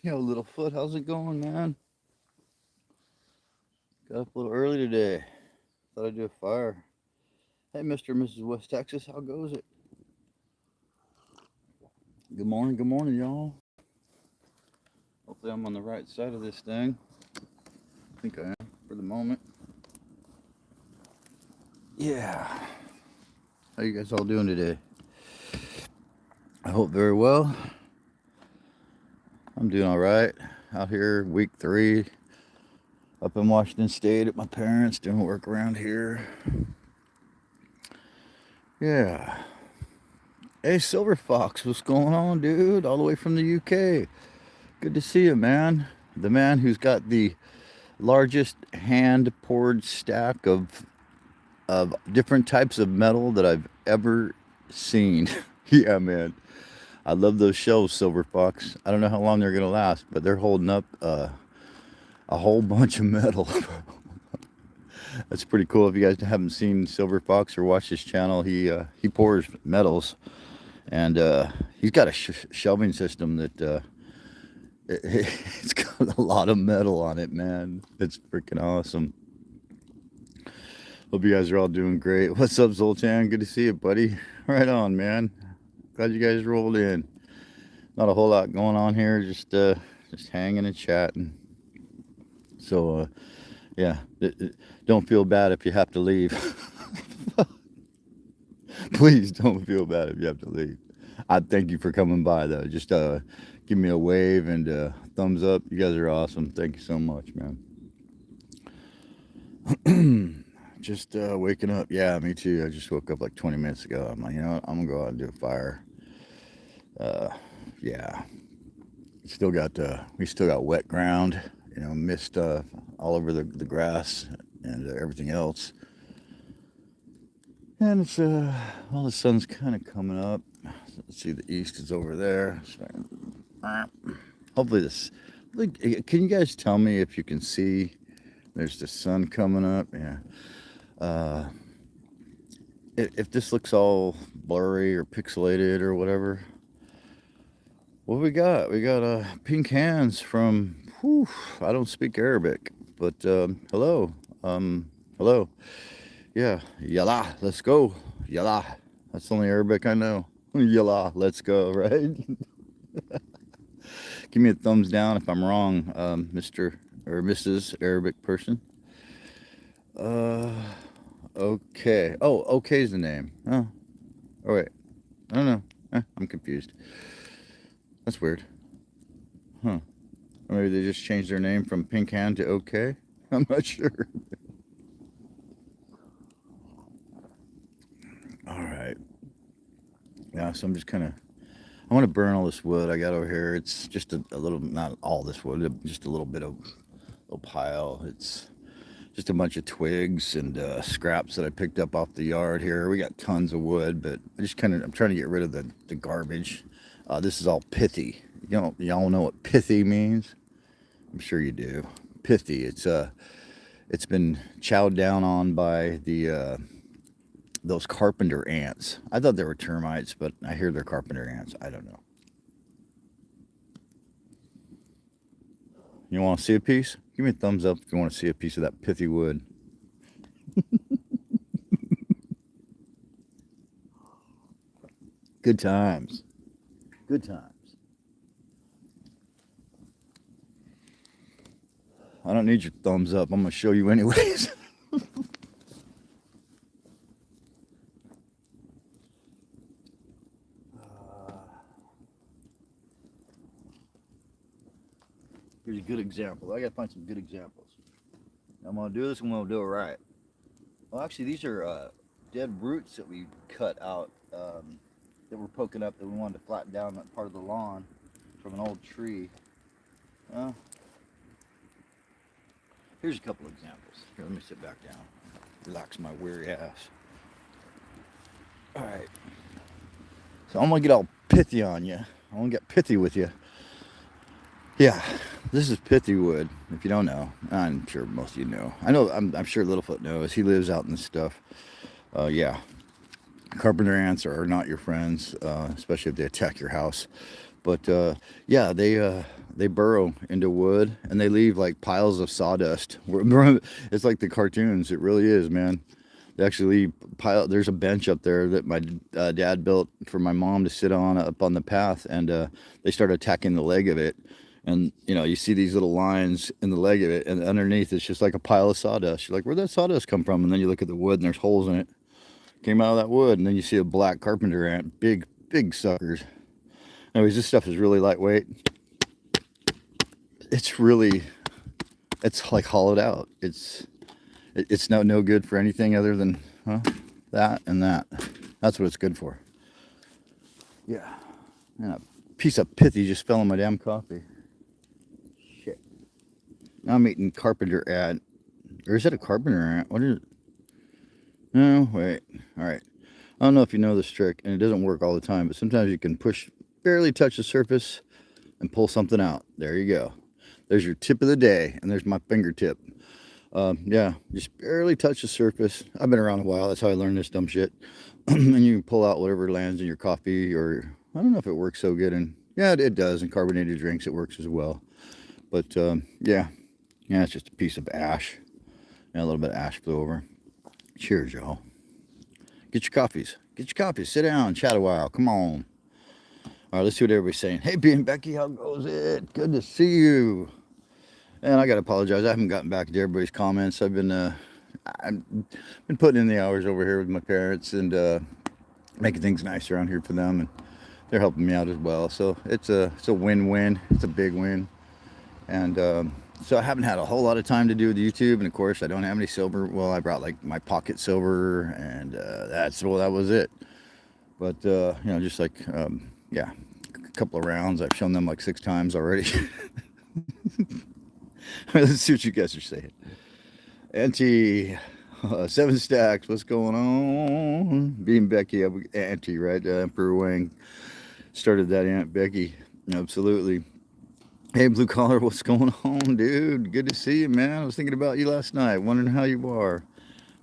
Yo, Littlefoot, how's it going, man? Got up a little early today. Thought I'd do a fire. Hey, Mr. and Mrs. West Texas, how goes it? Good morning, y'all. Hopefully, I'm on the right side of this thing. I think I am for the moment. Yeah. How you guys all doing today? I hope very well. I'm doing all right. Out here, week 3, up in Washington State at my parents, doing work around here. Yeah. Hey, Silver Fox, what's going on, dude? All the way from the UK. Good to see you, man. The man who's got the largest hand poured stack of different types of metal that I've ever seen. Yeah, man. I love those shelves, Silver Fox. I don't know how long they're gonna last, but they're holding up a whole bunch of metal. That's pretty cool. If you guys haven't seen Silver Fox or watched his channel, he pours metals, and he's got a shelving system that it's got a lot of metal on it, man. It's freaking awesome. Hope you guys are all doing great. What's up, Zoltan? Good to see you, buddy. Right on, man. Glad you guys rolled in. Not a whole lot going on here, just hanging and chatting. So yeah, don't feel bad if you have to leave. Please don't feel bad if you have to leave. I thank you for coming by, though. Just give me a wave and thumbs up. You guys are awesome. Thank you so much, man. Just waking up. Yeah, me too. I just woke up like 20 minutes ago. I'm like, you know what? I'm gonna go out and do a fire. Yeah, we still got wet ground. You know, mist all over the grass and everything else. And it's well, the sun's kind of coming up. Let's see, the east is over there. Hopefully this. Can you guys tell me if you can see? There's the sun coming up. Yeah. Uh, if this looks all blurry or pixelated or whatever, what we got? We got pink hands from. Whew, I don't speak Arabic, but hello, hello. Yeah, yalla, let's go. Yalla. That's the only Arabic I know. Yalla, let's go, right? Give me a thumbs down if I'm wrong, Mr. or Mrs. Arabic person. Uh, okay. Oh, okay is the name. Oh wait. I don't know. I'm confused. That's weird. Huh. Or maybe they just changed their name from Pink Hand to okay? I'm not sure. All right. Yeah, so I'm just kind of. I want to burn all this wood I got over here. It's just a little, not all this wood, just a little bit of little pile. It's just a bunch of twigs and scraps that I picked up off the yard here. We got tons of wood, but I'm trying to get rid of the garbage. This is all pithy. Y'all know what pithy means? I'm sure you do. Pithy. It's been chowed down on by those carpenter ants. I thought they were termites, but I hear they're carpenter ants. I don't know. You want to see a piece? Give me a thumbs up if you want to see a piece of that pithy wood. Good times. Good times. I don't need your thumbs up. I'm going to show you anyways. Here's a good example. I got to find some good examples. I'm going to do this and I'm going to do it right. Well, actually, these are dead roots that we cut out that were poking up that we wanted to flatten down that part of the lawn from an old tree. Here's a couple examples. Here, let me sit back down. Relax my weary ass. All right. So I'm going to get all pithy on you. I want to get pithy with you. Yeah, this is pithy wood. If you don't know, I'm sure most of you know. I know. I'm sure Littlefoot knows. He lives out in this stuff. Yeah, Carpenter ants are not your friends, especially if they attack your house. But yeah, they burrow into wood and they leave like piles of sawdust. It's like the cartoons. It really is, man. They actually pile. There's a bench up there that my dad built for my mom to sit on up on the path, and they start attacking the leg of it. And you know, you see these little lines in the leg of it, and underneath it's just like a pile of sawdust. You're like, where'd that sawdust come from? And then you look at the wood, and there's holes in it. Came out of that wood, and then you see a black carpenter ant, big suckers. Anyways, this stuff is really lightweight. It's like hollowed out. It's no good for anything other than that and that. That's what it's good for. Yeah. And a piece of pithy just fell in my damn coffee. Shit. Now I'm eating carpenter ant. Or is it a carpenter ant? What is it? No, wait. All right. I don't know if you know this trick, and it doesn't work all the time, but sometimes you can barely touch the surface and pull something out. There you go. There's your tip of the day, and there's my fingertip. Yeah, just barely touch the surface. I've been around a while. That's how I learned this dumb shit. And you can pull out whatever lands in your coffee, or I don't know if it works so good. And yeah, it does. In carbonated drinks, it works as well. But yeah, it's just a piece of ash. Yeah, a little bit of ash flew over. Cheers, y'all. Get your coffees. Get your coffees. Sit down. Chat a while. Come on. All right, let's see what everybody's saying. Hey, B and Becky, how goes it? Good to see you. And I got to apologize. I haven't gotten back to everybody's comments. I've been putting in the hours over here with my parents and making things nice around here for them, and they're helping me out as well. So it's a win-win. It's a big win. And so I haven't had a whole lot of time to do with YouTube, and of course I don't have any silver. Well, I brought like my pocket silver, and that was it. But you know, just like yeah, a couple of rounds. I've shown them like 6 times already. Let's see what you guys are saying. Auntie, 7 stacks. What's going on? Being Becky, Auntie, right? Emperor Wang started that, Aunt Becky. Absolutely. Hey, Blue Collar, what's going on, dude? Good to see you, man. I was thinking about you last night, wondering how you are.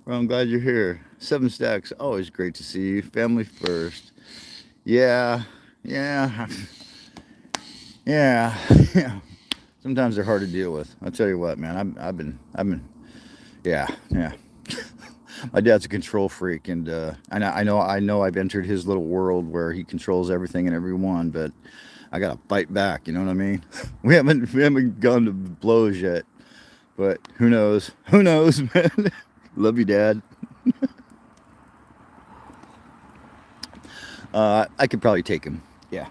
Well, I'm glad you're here. 7 stacks, always great to see you. Family first. Yeah. Sometimes they're hard to deal with. I'll tell you what, man. I've been. Yeah. My dad's a control freak, and I know I've entered his little world where he controls everything and everyone, but I gotta fight back. You know what I mean? We haven't gone to blows yet, but who knows? Who knows, man? Love you, Dad. I could probably take him. Yeah.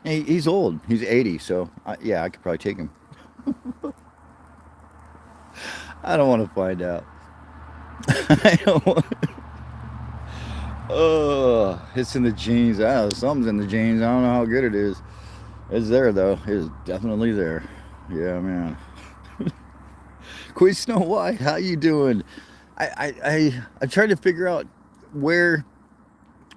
He's old. He's 80, so yeah, I could probably take him. I don't want to find out. I don't want. Oh, it's in the genes. Something's in the genes. I don't know how good it is. It's there though. It is definitely there. Yeah, man. Queen Snow White, how you doing? I tried to figure out where.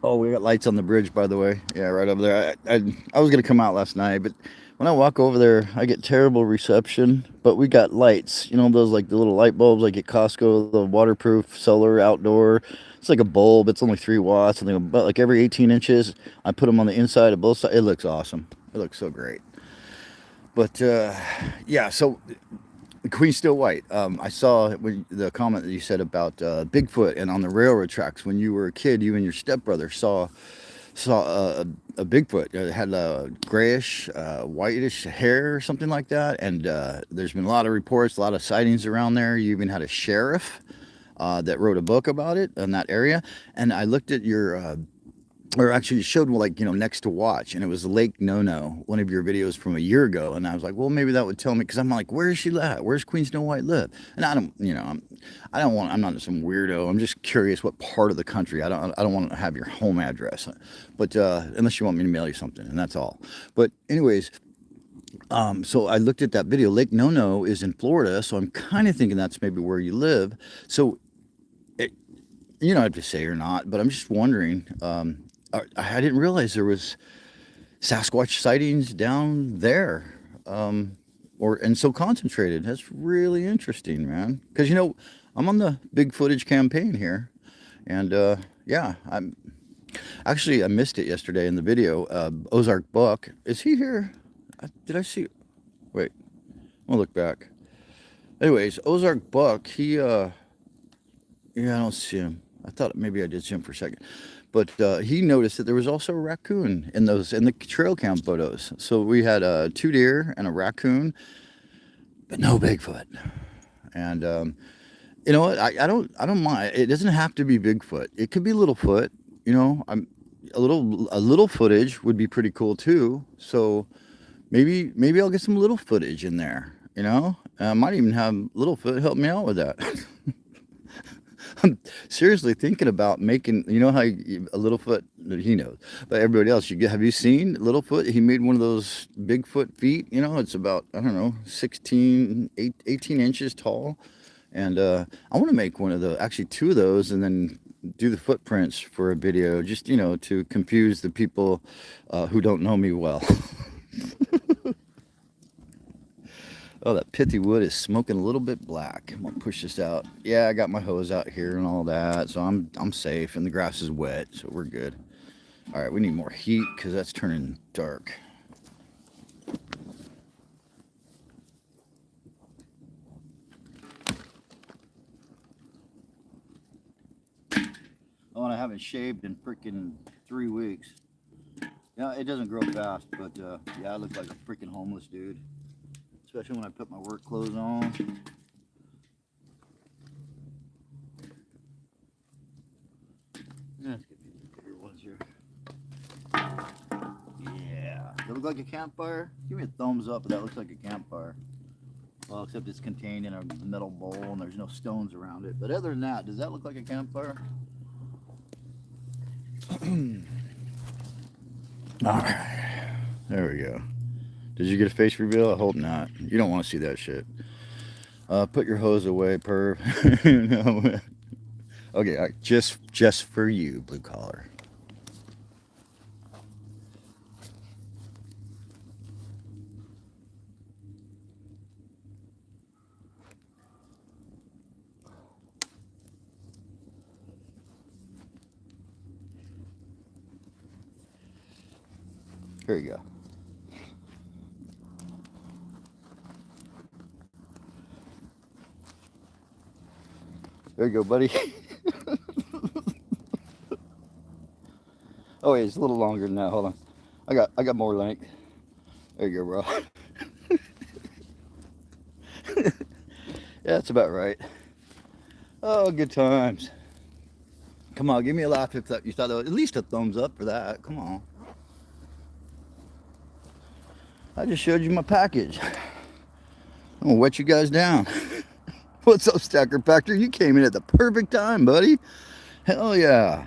Oh, we got lights on the bridge, by the way. Yeah, right over there. I was gonna come out last night, but when I walk over there, I get terrible reception. But we got lights. You know, those like the little light bulbs like at Costco, the waterproof solar outdoor. It's like a bulb. It's only 3 watts. Something about like every 18 inches. I put them on the inside of both sides. It looks awesome. It looks so great. But yeah, so Queen Still White. I saw the comment that you said about Bigfoot and on the railroad tracks when you were a kid. You and your stepbrother saw a Bigfoot. It had a grayish, whitish hair or something like that. And there's been a lot of reports, a lot of sightings around there. You even had a sheriff that wrote a book about it in that area. And I looked at your or actually showed like, you know, next to watch, and it was Lake No-No, one of your videos from a year ago. And I was like, well, maybe that would tell me, because I'm like, where is she at? Where's Queen Snow White live? And I don't, you know, I'm not some weirdo. I'm just curious what part of the country. I don't want to have your home address, but unless you want me to mail you something, and that's all. But anyways, so I looked at that video. Lake No-No is in Florida, so I'm kind of thinking that's maybe where you live. So you don't have to say or not, but I'm just wondering. I didn't realize there was Sasquatch sightings down there, and so concentrated. That's really interesting, man. Because, you know, I'm on the big footage campaign here, and yeah, Actually, I missed it yesterday in the video. Ozark Buck, is he here? Did I see? Wait, I'll look back. Anyways, Ozark Buck, yeah, I don't see him. I thought maybe I did see him for a second, but he noticed that there was also a raccoon in the trail cam photos. So we had two deer and a raccoon, but no Bigfoot. And you know what? I don't mind. It doesn't have to be Bigfoot. It could be Littlefoot. You know, a little footage would be pretty cool too. So maybe I'll get some little footage in there. You know, I might even have Littlefoot help me out with that. I'm seriously thinking about making. You know how a Littlefoot, he knows, but everybody else, have you seen Littlefoot? He made one of those Bigfoot feet. You know, it's about, I don't know, 18 inches tall, and I want to make one of those, actually two of those, and then do the footprints for a video, just to confuse the people who don't know me well. Oh, that pithy wood is smoking a little bit black. I'm gonna push this out. Yeah, I got my hose out here and all that, so I'm safe, and the grass is wet, so we're good. All right, we need more heat because that's turning dark. Oh, and I haven't shaved in freaking 3 weeks. Yeah, it doesn't grow fast, but yeah, I look like a freaking homeless dude. Especially when I put my work clothes on. Yeah, let's get these bigger ones here. Yeah. Does it look like a campfire? Give me a thumbs up if that looks like a campfire. Well, except it's contained in a metal bowl and there's no stones around it. But other than that, does that look like a campfire? Alright. There we go. Did you get a face reveal? I hope not. You don't want to see that shit. Put your hose away, perv. No. Okay, all right. Just for you, blue collar. Here you go. There you go, buddy. Oh wait, it's a little longer than that. Hold on. I got more length. There you go, bro. Yeah, that's about right. Oh, good times. Come on, give me a laugh if you thought that was, at least a thumbs up for that. Come on. I just showed you my package. I'm gonna wet you guys down. What's up, Stacker Packer? You came in at the perfect time, buddy. Hell yeah.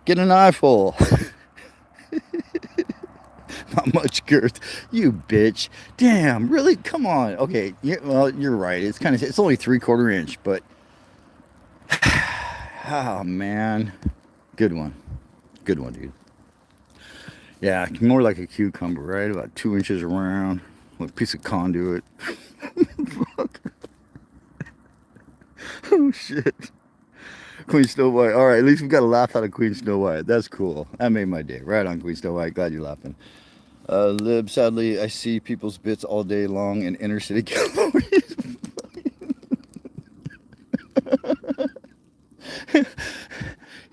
Get an eyeful. Not much girth. You bitch. Damn, really? Come on. Okay, yeah, well, you're right. It's only 3/4 inch, but oh man. Good one. Good one, dude. Yeah, more like a cucumber, right? About 2 inches around. With a piece of conduit. Fuck. Oh shit. Queen Snow White. All right, at least we got a laugh out of Queen Snow White. That's cool. That made my day. Right on, Queen Snow White. Glad you're laughing. Lib, sadly, I see people's bits all day long in inner city California.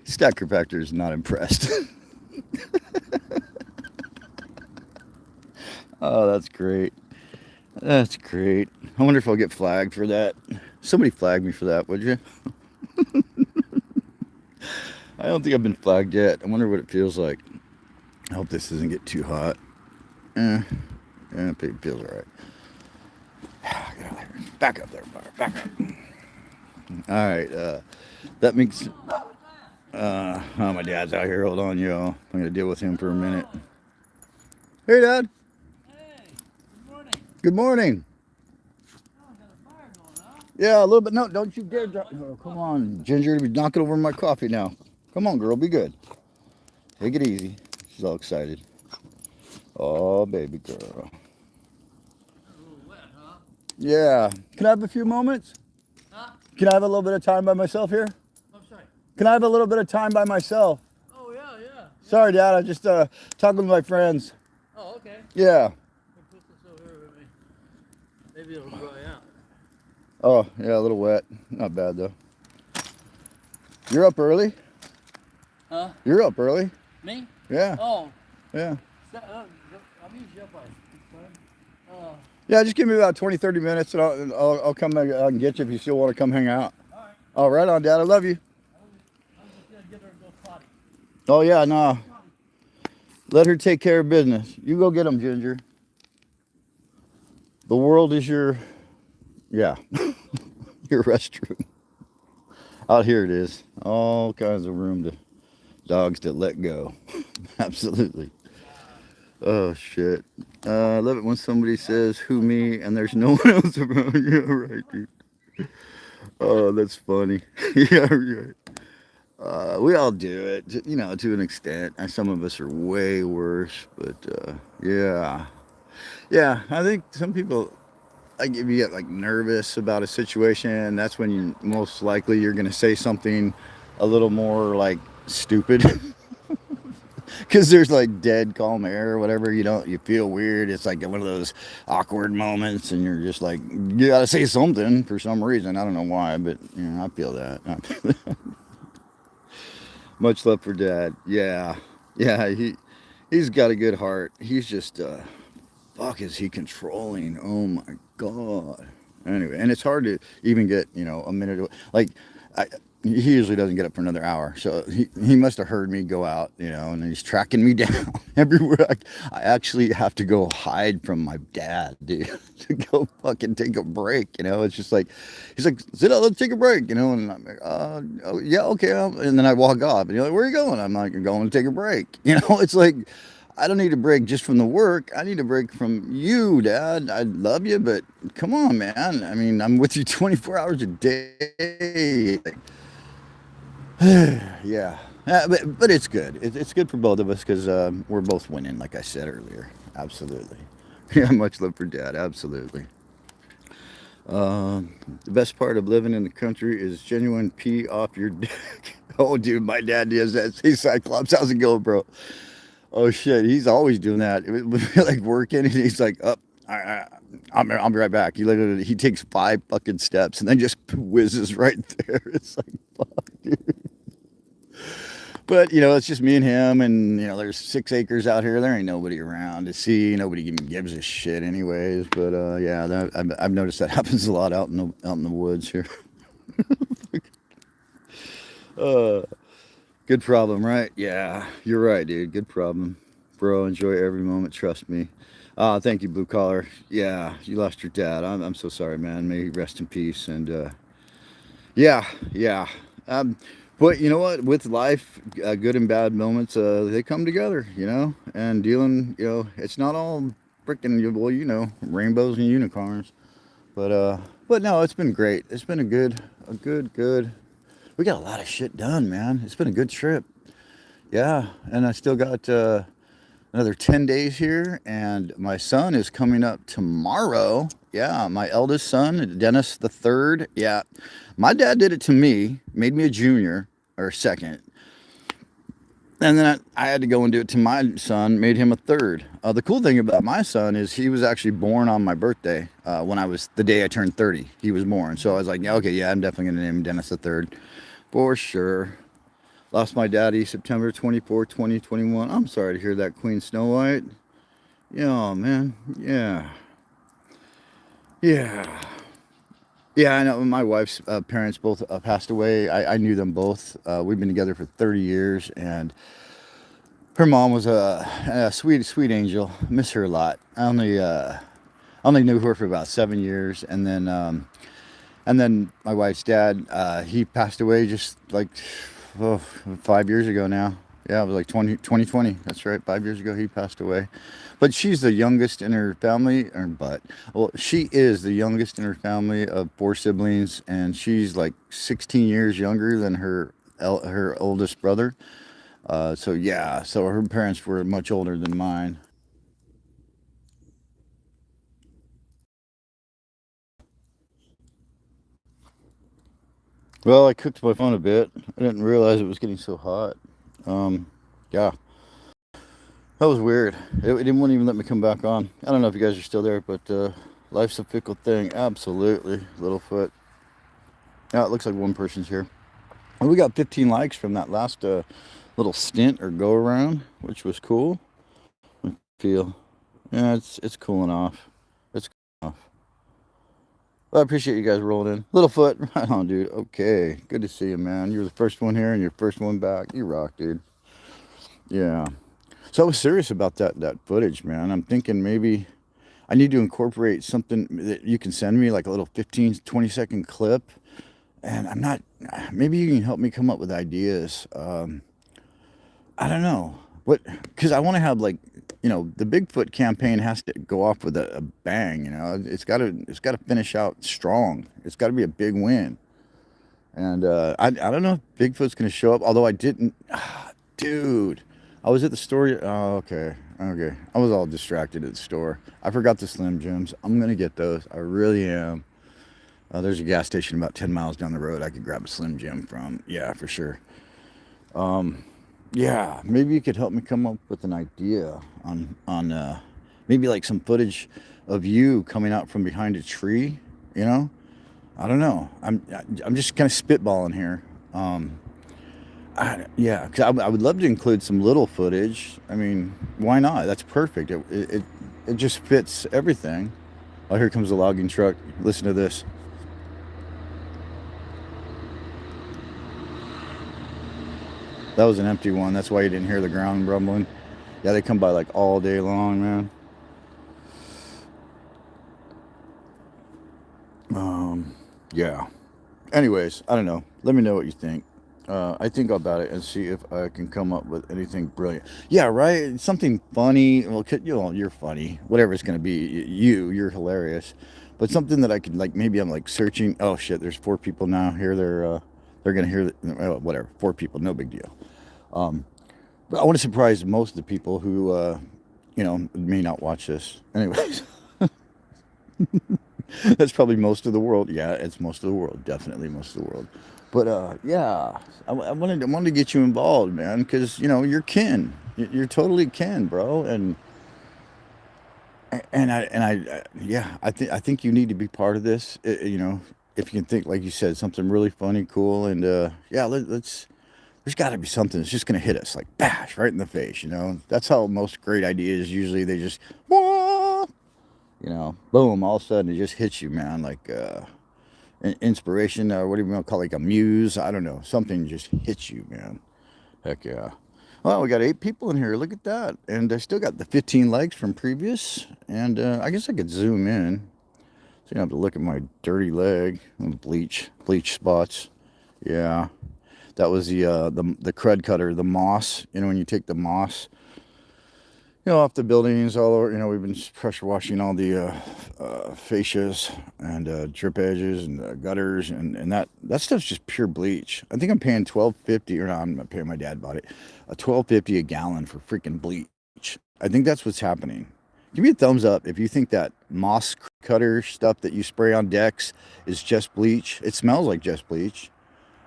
Stacker Factor is not impressed. Oh, that's great. That's great. I wonder if I'll get flagged for that. Somebody flag me for that, would you? I don't think I've been flagged yet. I wonder what it feels like. I hope this doesn't get too hot. It feels alright. Back up there, Bar. Back up. Alright, that makes... oh, my dad's out here. Hold on, y'all. I'm going to deal with him for a minute. Hey, Dad. Hey, good morning. Good morning. Oh, I got a fire going, huh? Yeah, a little bit. No, don't you dare drop. Oh, come on, Ginger. Be knocking over my coffee now. Come on, girl. Be good. Take it easy. She's all excited. Oh, baby girl. A little wet, huh? Yeah. Can I have a few moments? Huh? Can I have a little bit of time by myself here? I'm sorry. Can I have a little bit of time by myself? Oh, yeah, Sorry, Dad. I just talking with my friends. Oh, okay. Yeah. I'll put this over here with me. Maybe it'll dry out. Oh, yeah, a little wet. Not bad though. You're up early? Huh? You're up early? Me? Yeah. Oh, Yeah. I'm usually up by 6:30. Yeah, just give me about 20, 30 minutes and I'll come back and get you if you still want to come hang out. All right. All right on, Dad. I love you. I'm just gonna get her to go potty. Oh, yeah, no. Let her take care of business. You go get them, Ginger. The world is your, yeah, your restroom. Out here it is. All kinds of room to dogs to let go. Absolutely. Oh, shit. I love it when somebody says, who me, and there's no one else around. Yeah, right, dude. Oh, that's funny. Yeah, right. We all do it, you know, to an extent. And some of us are way worse, but yeah. Yeah, I think some people, like if you get like nervous about a situation, that's when you most likely you're gonna say something a little more like stupid. Because there's like dead calm air or whatever, you feel weird. It's like one of those awkward moments, and you're just like, you gotta say something for some reason. I don't know why, but I feel that. Much love for Dad. Yeah, yeah. He's got a good heart. He's just fuck, is he controlling? Oh my god. Anyway, and it's hard to even get a minute. Like, he usually doesn't get up for another hour, so he must have heard me go out, and he's tracking me down everywhere. I actually have to go hide from my dad, dude, to go fucking take a break. It's just like he's like, sit down, let's take a break, and I'm like, oh, yeah, okay, and then I walk off, and you're like, where are you going? I'm like, I'm going to take a break. It's like, I don't need a break just from the work. I need a break from you, Dad. I love you, but come on, man. I mean, I'm with you 24 hours a day. Yeah. But it's good. It's good for both of us because we're both winning, like I said earlier. Absolutely. Yeah, much love for Dad. Absolutely. The best part of living in the country is genuine pee off your dick. Oh, dude, my dad does that. Hey, Cyclops, how's it going, bro? Oh shit, he's always doing that. Like working, and he's like, "Up, I'll be right back." He takes 5 fucking steps and then just whizzes right there. It's like, fuck, dude. But it's just me and him, and there's 6 acres out here. There ain't nobody around to see. Nobody even gives a shit, anyways. But yeah, I've noticed that happens a lot out in the woods here. Good problem, right? Yeah, you're right, dude. Good problem. Bro, enjoy every moment. Trust me. Thank you, Blue Collar. Yeah, you lost your dad. I'm so sorry, man. May he rest in peace. And yeah, yeah. But you know what? With life, good and bad moments, they come together, and dealing, it's not all freaking, well, rainbows and unicorns. But no, it's been great. It's been a good. We got a lot of shit done, man. It's been a good trip. Yeah, and I still got another 10 days here, and my son is coming up tomorrow. Yeah, my eldest son, Dennis the third. Yeah, my dad did it to me, made me a junior or a second, and then I had to go and do it to my son, made him a third. The cool thing about my son is he was actually born on my birthday. When the day I turned 30, he was born. So I was like, yeah, okay, yeah, I'm definitely gonna name him Dennis the third, for sure. Lost my daddy September 24, 2021. I'm sorry to hear that, Queen Snow White. Yeah, man. Yeah. Yeah. Yeah, I know my wife's parents both passed away. I knew them both. We've been together for 30 years, and her mom was a sweet, sweet angel. Miss her a lot. I only knew her for about 7 years, and then my wife's dad, he passed away just like 5 years ago now. Yeah, it was like 2020. That's right. 5 years ago, he passed away. But she's the youngest in her family, well, she is the youngest in her family of 4 siblings, and she's like 16 years younger than her oldest brother. So yeah, so her parents were much older than mine. Well, I cooked my phone a bit. I didn't realize it was getting so hot. Yeah. That was weird. It didn't even let me come back on. I don't know if you guys are still there, but life's a fickle thing. Absolutely, Littlefoot. Yeah, it looks like one person's here. Well, we got 15 likes from that last little stint or go around, which was cool. I feel, yeah, it's cooling off. It's cooling off. Well, I appreciate you guys rolling in. Littlefoot, right on, dude. Okay, good to see you, man. You were the first one here and you're the first one back. You rock, dude. Yeah. So I was serious about that footage, man. I'm thinking maybe I need to incorporate something that you can send me, like a little 15, 20-second clip. And I'm not, maybe you can help me come up with ideas. I don't know. What, because I want to have like, the Bigfoot campaign has to go off with a bang, it's got to finish out strong. It's got to be a big win. And I don't know if Bigfoot's going to show up, although I didn't, dude, I was at the store. Oh, okay. Okay. I was all distracted at the store. I forgot the Slim Jims. I'm going to get those. I really am. There's a gas station about 10 miles down the road I could grab a Slim Jim from. Yeah, for sure. Yeah, maybe you could help me come up with an idea on maybe like some footage of you coming out from behind a tree, you know? I don't know. I'm just kind of spitballing here. Yeah, because I would love to include some little footage. I mean, why not? That's perfect. It just fits everything. Oh, here comes the logging truck. Listen to this. That was an empty one. That's why you didn't hear the ground rumbling. Yeah, they come by like all day long, man. Yeah. Anyways, I don't know. Let me know what you think. I think about it and see if I can come up with anything brilliant. Yeah, right. Something funny. Well, you're funny. Whatever it's gonna be, you're hilarious. But something that I could like. Maybe I'm like searching. Oh shit! There's 4 people now here. They're gonna hear. Whatever. 4 people. No big deal. But I want to surprise most of the people who, may not watch this. Anyways, that's probably most of the world. Yeah, it's most of the world. Definitely most of the world. But yeah, I wanted to get you involved, man, because you're kin. You're totally kin, bro. Yeah, I think you need to be part of this. If you can think, like you said, something really funny, cool, and yeah, let's. There's got to be something that's just gonna hit us like bash right in the face. That's how most great ideas usually they just, "Wah!" boom, all of a sudden it just hits you, man, like inspiration or what do you want to call it, like a muse? I don't know. Something just hits you, man. Heck yeah. Well, we got 8 people in here. Look at that, and I still got the 15 likes from previous. And I guess I could zoom in, so you don't have to look at my dirty leg and bleach spots. Yeah, that was the crud cutter, the moss. When you take the moss, off the buildings all over. We've been pressure washing all the fascias and drip edges and gutters, and that stuff's just pure bleach. I think I'm paying 12.50, or no, I'm not paying. My dad bought it, a 12.50 a gallon for freaking bleach. I think that's what's happening. Give me a thumbs up if you think that moss cutter stuff that you spray on decks is just bleach. It smells like just bleach.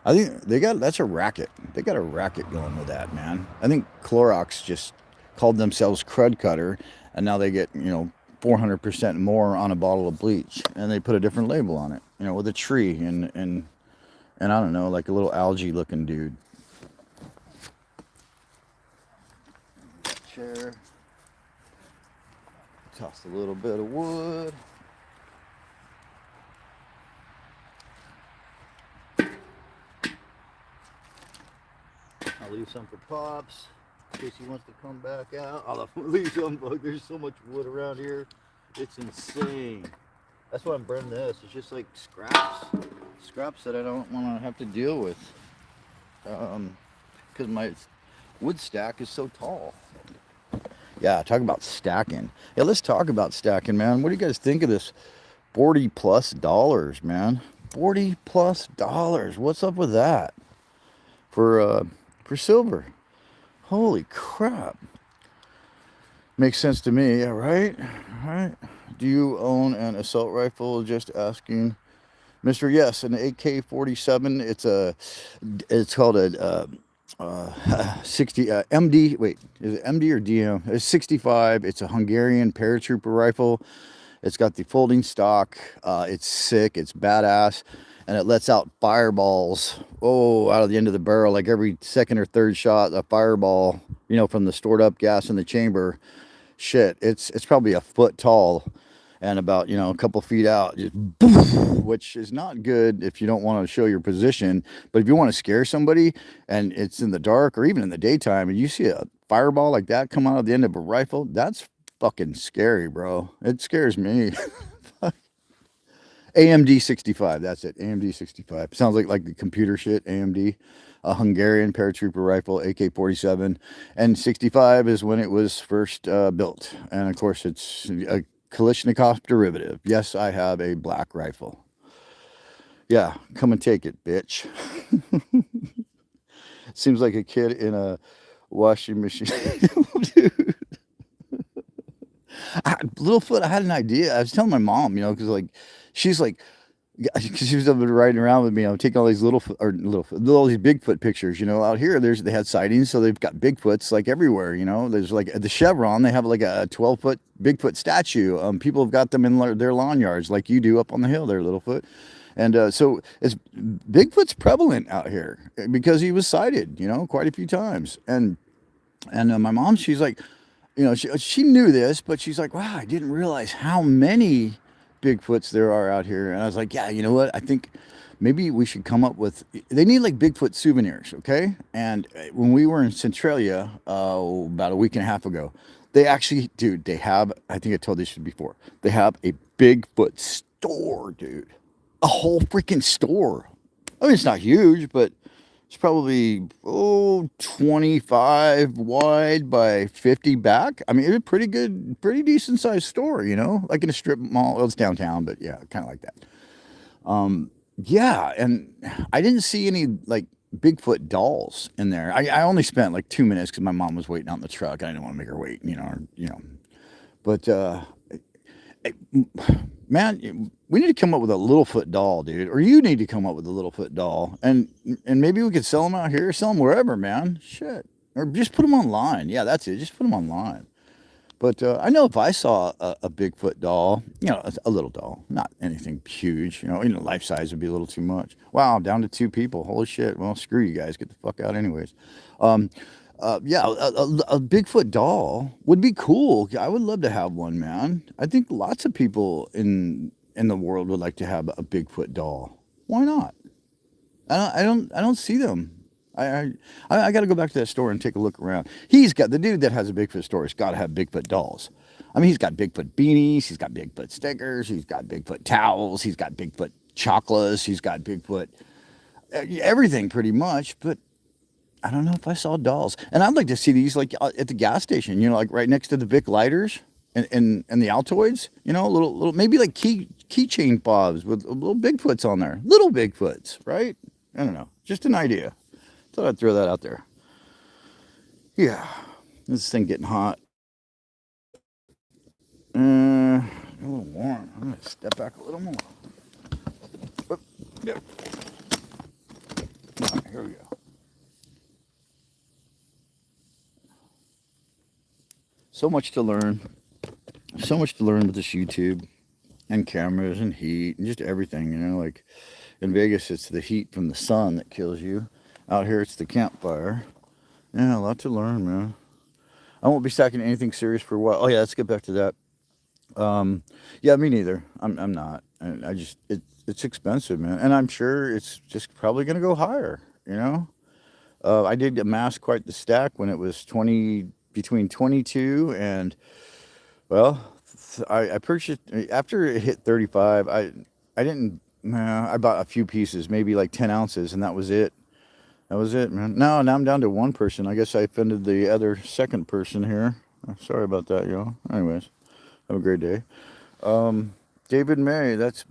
I think that's a racket. They got a racket going with that, man. I think Clorox just called themselves Crud Cutter, and now they get 400% more on a bottle of bleach, and they put a different label on it, with a tree and I don't know, like a little algae looking dude. Chair. Toss a little bit of wood. I'll leave some for Pops in case he wants to come back out. I'll leave some. There's so much wood around here. It's insane. That's why I'm burning this. It's just like scraps that I don't want to have to deal with. Because my wood stack is so tall. Yeah, talk about stacking. Yeah, let's talk about stacking, man. What do you guys think of this $40+, man? $40+. What's up with that? For silver. Holy crap. Makes sense to me, yeah, right? Right. Do you own an assault rifle? Just asking. Mr. Yes, an AK-47. It's called a 60 MD. Wait, is it MD or DM? It's 65. It's a Hungarian paratrooper rifle. It's got the folding stock. It's sick. It's badass, and it lets out fireballs. Oh, out of the end of the barrel, like every second or third shot, a fireball. From the stored up gas in the chamber. Shit, it's probably a foot tall, and about a couple feet out, just boom, which is not good if you don't want to show your position. But if you want to scare somebody, and it's in the dark or even in the daytime, and you see a fireball like that come out of the end of a rifle, that's fucking scary, bro. It scares me. AMD 65. That's it. AMD 65. Sounds like the computer shit. AMD, a Hungarian paratrooper rifle, AK-47, and 65 is when it was first built. And of course, it's a Kalashnikov derivative. Yes, I have a black rifle. Yeah, come and take it, bitch. Seems like a kid in a washing machine. Dude. Littlefoot, I had an idea. I was telling my mom, because she's like, because she was riding around with me. I'm taking all these all these Bigfoot pictures. Out here, they had sightings, so they've got Bigfoots like everywhere. There's like at the Chevron, they have like a 12-foot Bigfoot statue. People have got them in their lawn yards, like you do up on the hill there, Littlefoot. And so it's Bigfoot's prevalent out here because he was sighted, quite a few times. And my mom, she's like, she knew this, but she's like, wow, I didn't realize how many Bigfoots there are out here. And I was like, yeah, you know what? I think maybe we should come up with, they need like Bigfoot souvenirs, okay? And when we were in Centralia about a week and a half ago, they actually, dude, they have, I think I told this before, they have a Bigfoot store, dude. A whole freaking store. I mean, it's not huge, but it's probably 25 wide by 50 back. I mean, it's a pretty good, pretty decent sized store, like in a strip mall. Well, it's downtown, but yeah, kind of like that. Yeah, and I didn't see any like Bigfoot dolls in there. I only spent like 2 minutes because my mom was waiting out in the truck. I didn't want to make her wait, But man, we need to come up with a Littlefoot doll, dude. Or you need to come up with a Littlefoot doll, and maybe we could sell them out here, sell them wherever, man. Shit, or just put them online. Yeah, that's it. Just put them online. But I know if I saw a Bigfoot doll, a little doll, not anything huge, life size would be a little too much. Wow, down to 2 people. Holy shit. Well, screw you guys. Get the fuck out, anyways. Yeah, a Bigfoot doll would be cool. I would love to have one, man. I think lots of people in the world would like to have a Bigfoot doll. Why not? I don't see them. I got to go back to that store and take a look around. He's got the dude that has a Bigfoot store. He's got to have Bigfoot dolls. I mean, he's got Bigfoot beanies. He's got Bigfoot stickers. He's got Bigfoot towels. He's got Bigfoot chocolates. He's got Bigfoot everything pretty much. But I don't know if I saw dolls. And I'd like to see these like at the gas station, like right next to the Vic lighters and the Altoids, little maybe like keychain fobs with little Bigfoots on there. Little Bigfoots, right? I don't know. Just an idea. Thought I'd throw that out there. Yeah. This thing getting hot. A little warm. I'm gonna step back a little more. Whoop. Yep. All right, here we go. So much to learn. So much to learn with this YouTube and cameras and heat and just everything, like in Vegas it's the heat from the sun that kills you. Out here it's the campfire. Yeah, a lot to learn, man. I won't be stacking anything serious for a while. Oh yeah, let's get back to that. Yeah, me neither. I'm not. I just it's expensive, man. And I'm sure it's just probably gonna go higher, I did amass quite the stack when it was between 22 and, well, I purchased after it hit 35. I didn't. I bought a few pieces, maybe like 10 ounces, and that was it. That was it, man. Now I'm down to one person. I guess I offended the other second person here. Sorry about that, y'all. Anyways, have a great day. David May. That's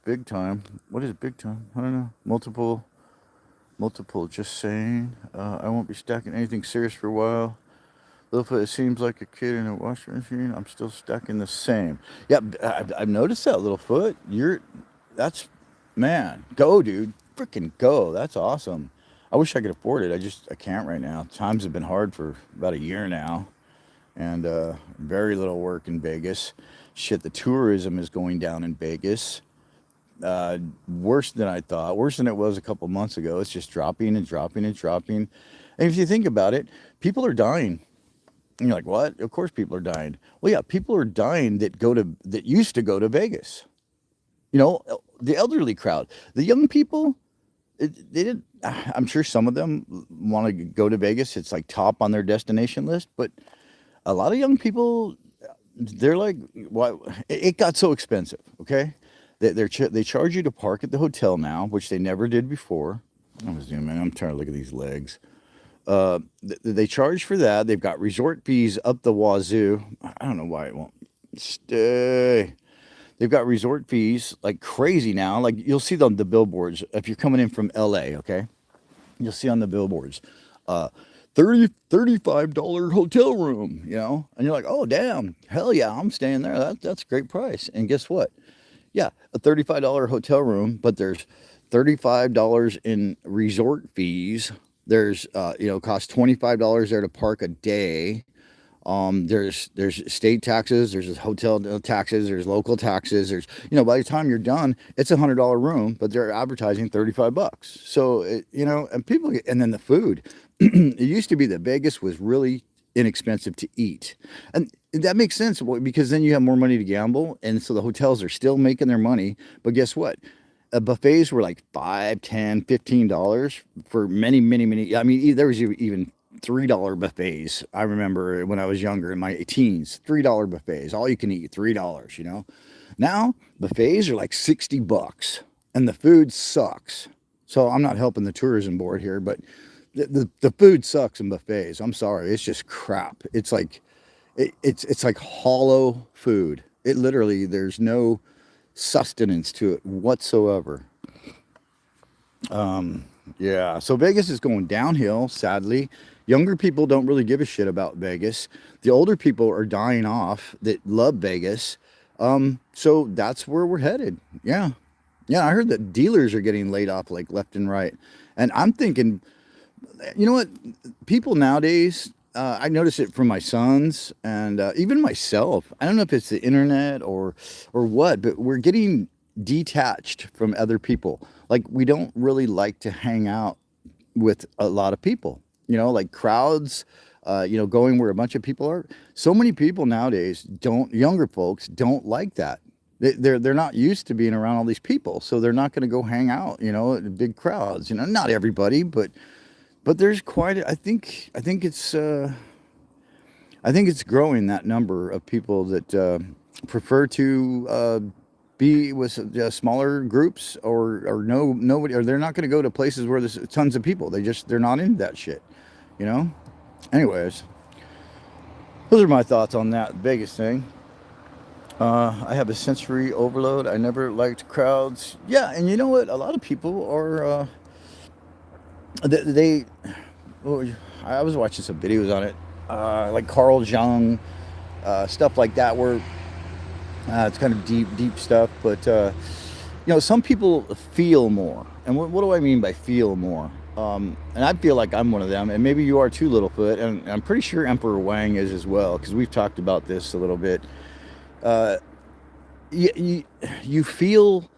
big time. What is big time? I don't know. Multiple. Just saying. I won't be stacking anything serious for a while. Littlefoot, it seems like a kid in a washing machine. I'm still stacking the same. Yeah, I've noticed that, Littlefoot. Man, go, dude. Freaking go. That's awesome. I wish I could afford it. I can't right now. Times have been hard for about a year now, and very little work in Vegas. Shit, the tourism is going down in Vegas. Worse than I thought. Worse than it was a couple months ago. It's just dropping and dropping and dropping. And if you think about it, people are dying. And you're like, what? Of course people are dying. Well, yeah, people are dying that used to go to Vegas. You know, the elderly crowd, the young people, they didn't. I'm sure some of them want to go to Vegas. It's like top on their destination list, but a lot of young people, they're like, why? It got so expensive. Okay, they charge you to park at the hotel now, which they never did before. I'm zooming. I'm trying to look at these legs. They charge for that. They've got resort fees up the wazoo. I don't know why it won't stay. They've got resort fees like crazy now. Like you'll see on the billboards if you're coming in from LA, okay? You'll see on the billboards, uh, $35 hotel room, you know? And you're like, oh, damn, hell yeah, I'm staying there. That's a great price. And guess what? Yeah, a $35 hotel room, but there's $35 in resort fees. There's, costs $25 there to park a day. There's state taxes, there's hotel taxes, there's local taxes, there's by the time you're done, it's $100 room, but they're advertising $35. So and people and then the food. It used to be that Vegas was really inexpensive to eat, and that makes sense because then you have more money to gamble, and so the hotels are still making their money. But guess what? Buffets were like $5, $10, $15 for many, many, many. I mean, there was even $3 buffets. I remember when I was younger in my teens, $3 buffets, all you can eat, $3, Now buffets are like $60 and the food sucks. So I'm not helping the tourism board here, but the food sucks in buffets. I'm sorry. It's just crap. It's like, it's like hollow food. It literally, there's no sustenance to it whatsoever. Yeah, so Vegas is going downhill, sadly. Younger people don't really give a shit about Vegas. The older people are dying off that love Vegas. So that's where we're headed. Yeah. Yeah, I heard that dealers are getting laid off like left and right. And I'm thinking, you know what? People nowadays, I notice it from my sons and even myself. I don't know if it's the internet or what, but we're getting detached from other people. Like we don't really like to hang out with a lot of people. Like crowds. Going where a bunch of people are. So many people nowadays younger folks don't like that. They're not used to being around all these people, so they're not going to go hang out. At big crowds. Not everybody, but there's quite. I think it's growing, that number of people that prefer to be with smaller groups or nobody, or they're not going to go to places where there's tons of people. They're not into that shit. Anyways, those are my thoughts on that Vegas thing. I have a sensory overload. I never liked crowds. Yeah, and you know what? A lot of people are. They oh, I was watching some videos on it, like Carl Jung, stuff like that, where it's kind of deep stuff. But some people feel more. And what do I mean by feel more? And I feel like I'm one of them, and maybe you are too, Littlefoot, and I'm pretty sure Emperor Wang is as well, because we've talked about this a little bit. Uh, you feel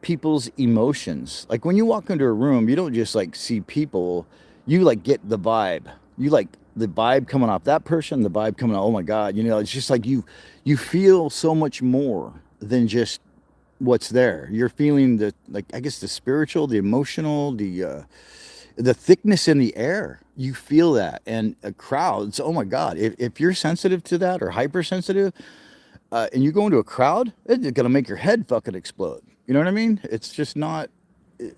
people's emotions. Like when you walk into a room, you don't just like see people, you like get the vibe. You like the vibe coming off that person, the vibe coming off, oh my God, it's just like you feel so much more than just what's there. You're feeling I guess the spiritual, the emotional, the thickness in the air. You feel that. And crowds, oh my God, if you're sensitive to that or hypersensitive, and you go into a crowd, it's going to make your head fucking explode. You know what I mean? It's just not,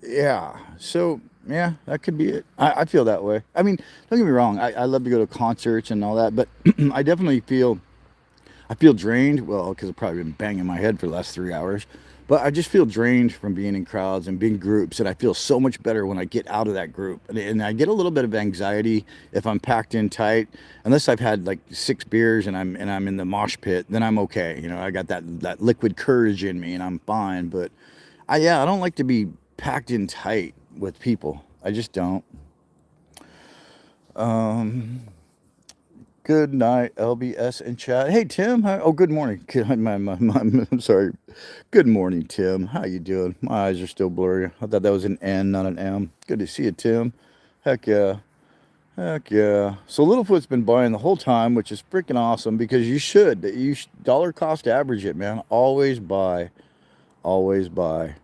yeah. So, yeah, that could be it. I feel that way. I mean, don't get me wrong. I love to go to concerts and all that, but I definitely I feel drained. Well, because I've probably been banging my head for the last 3 hours. But I just feel drained from being in crowds and being groups, and I feel so much better when I get out of that group. And I get a little bit of anxiety if I'm packed in tight, unless I've had like 6 beers and I'm in the mosh pit. Then I'm okay. I got that liquid courage in me, and I'm fine. But I don't like to be packed in tight with people. I just don't. Um, Good night, LBS and chat. Hey, Tim. Hi. Oh, good morning. I'm sorry. Good morning, Tim. How you doing? My eyes are still blurry. I thought that was an N, not an M. Good to see you, Tim. Heck yeah. Heck yeah. So Littlefoot's been buying the whole time, which is freaking awesome because you should. Dollar cost average it, man. Always buy. Always buy.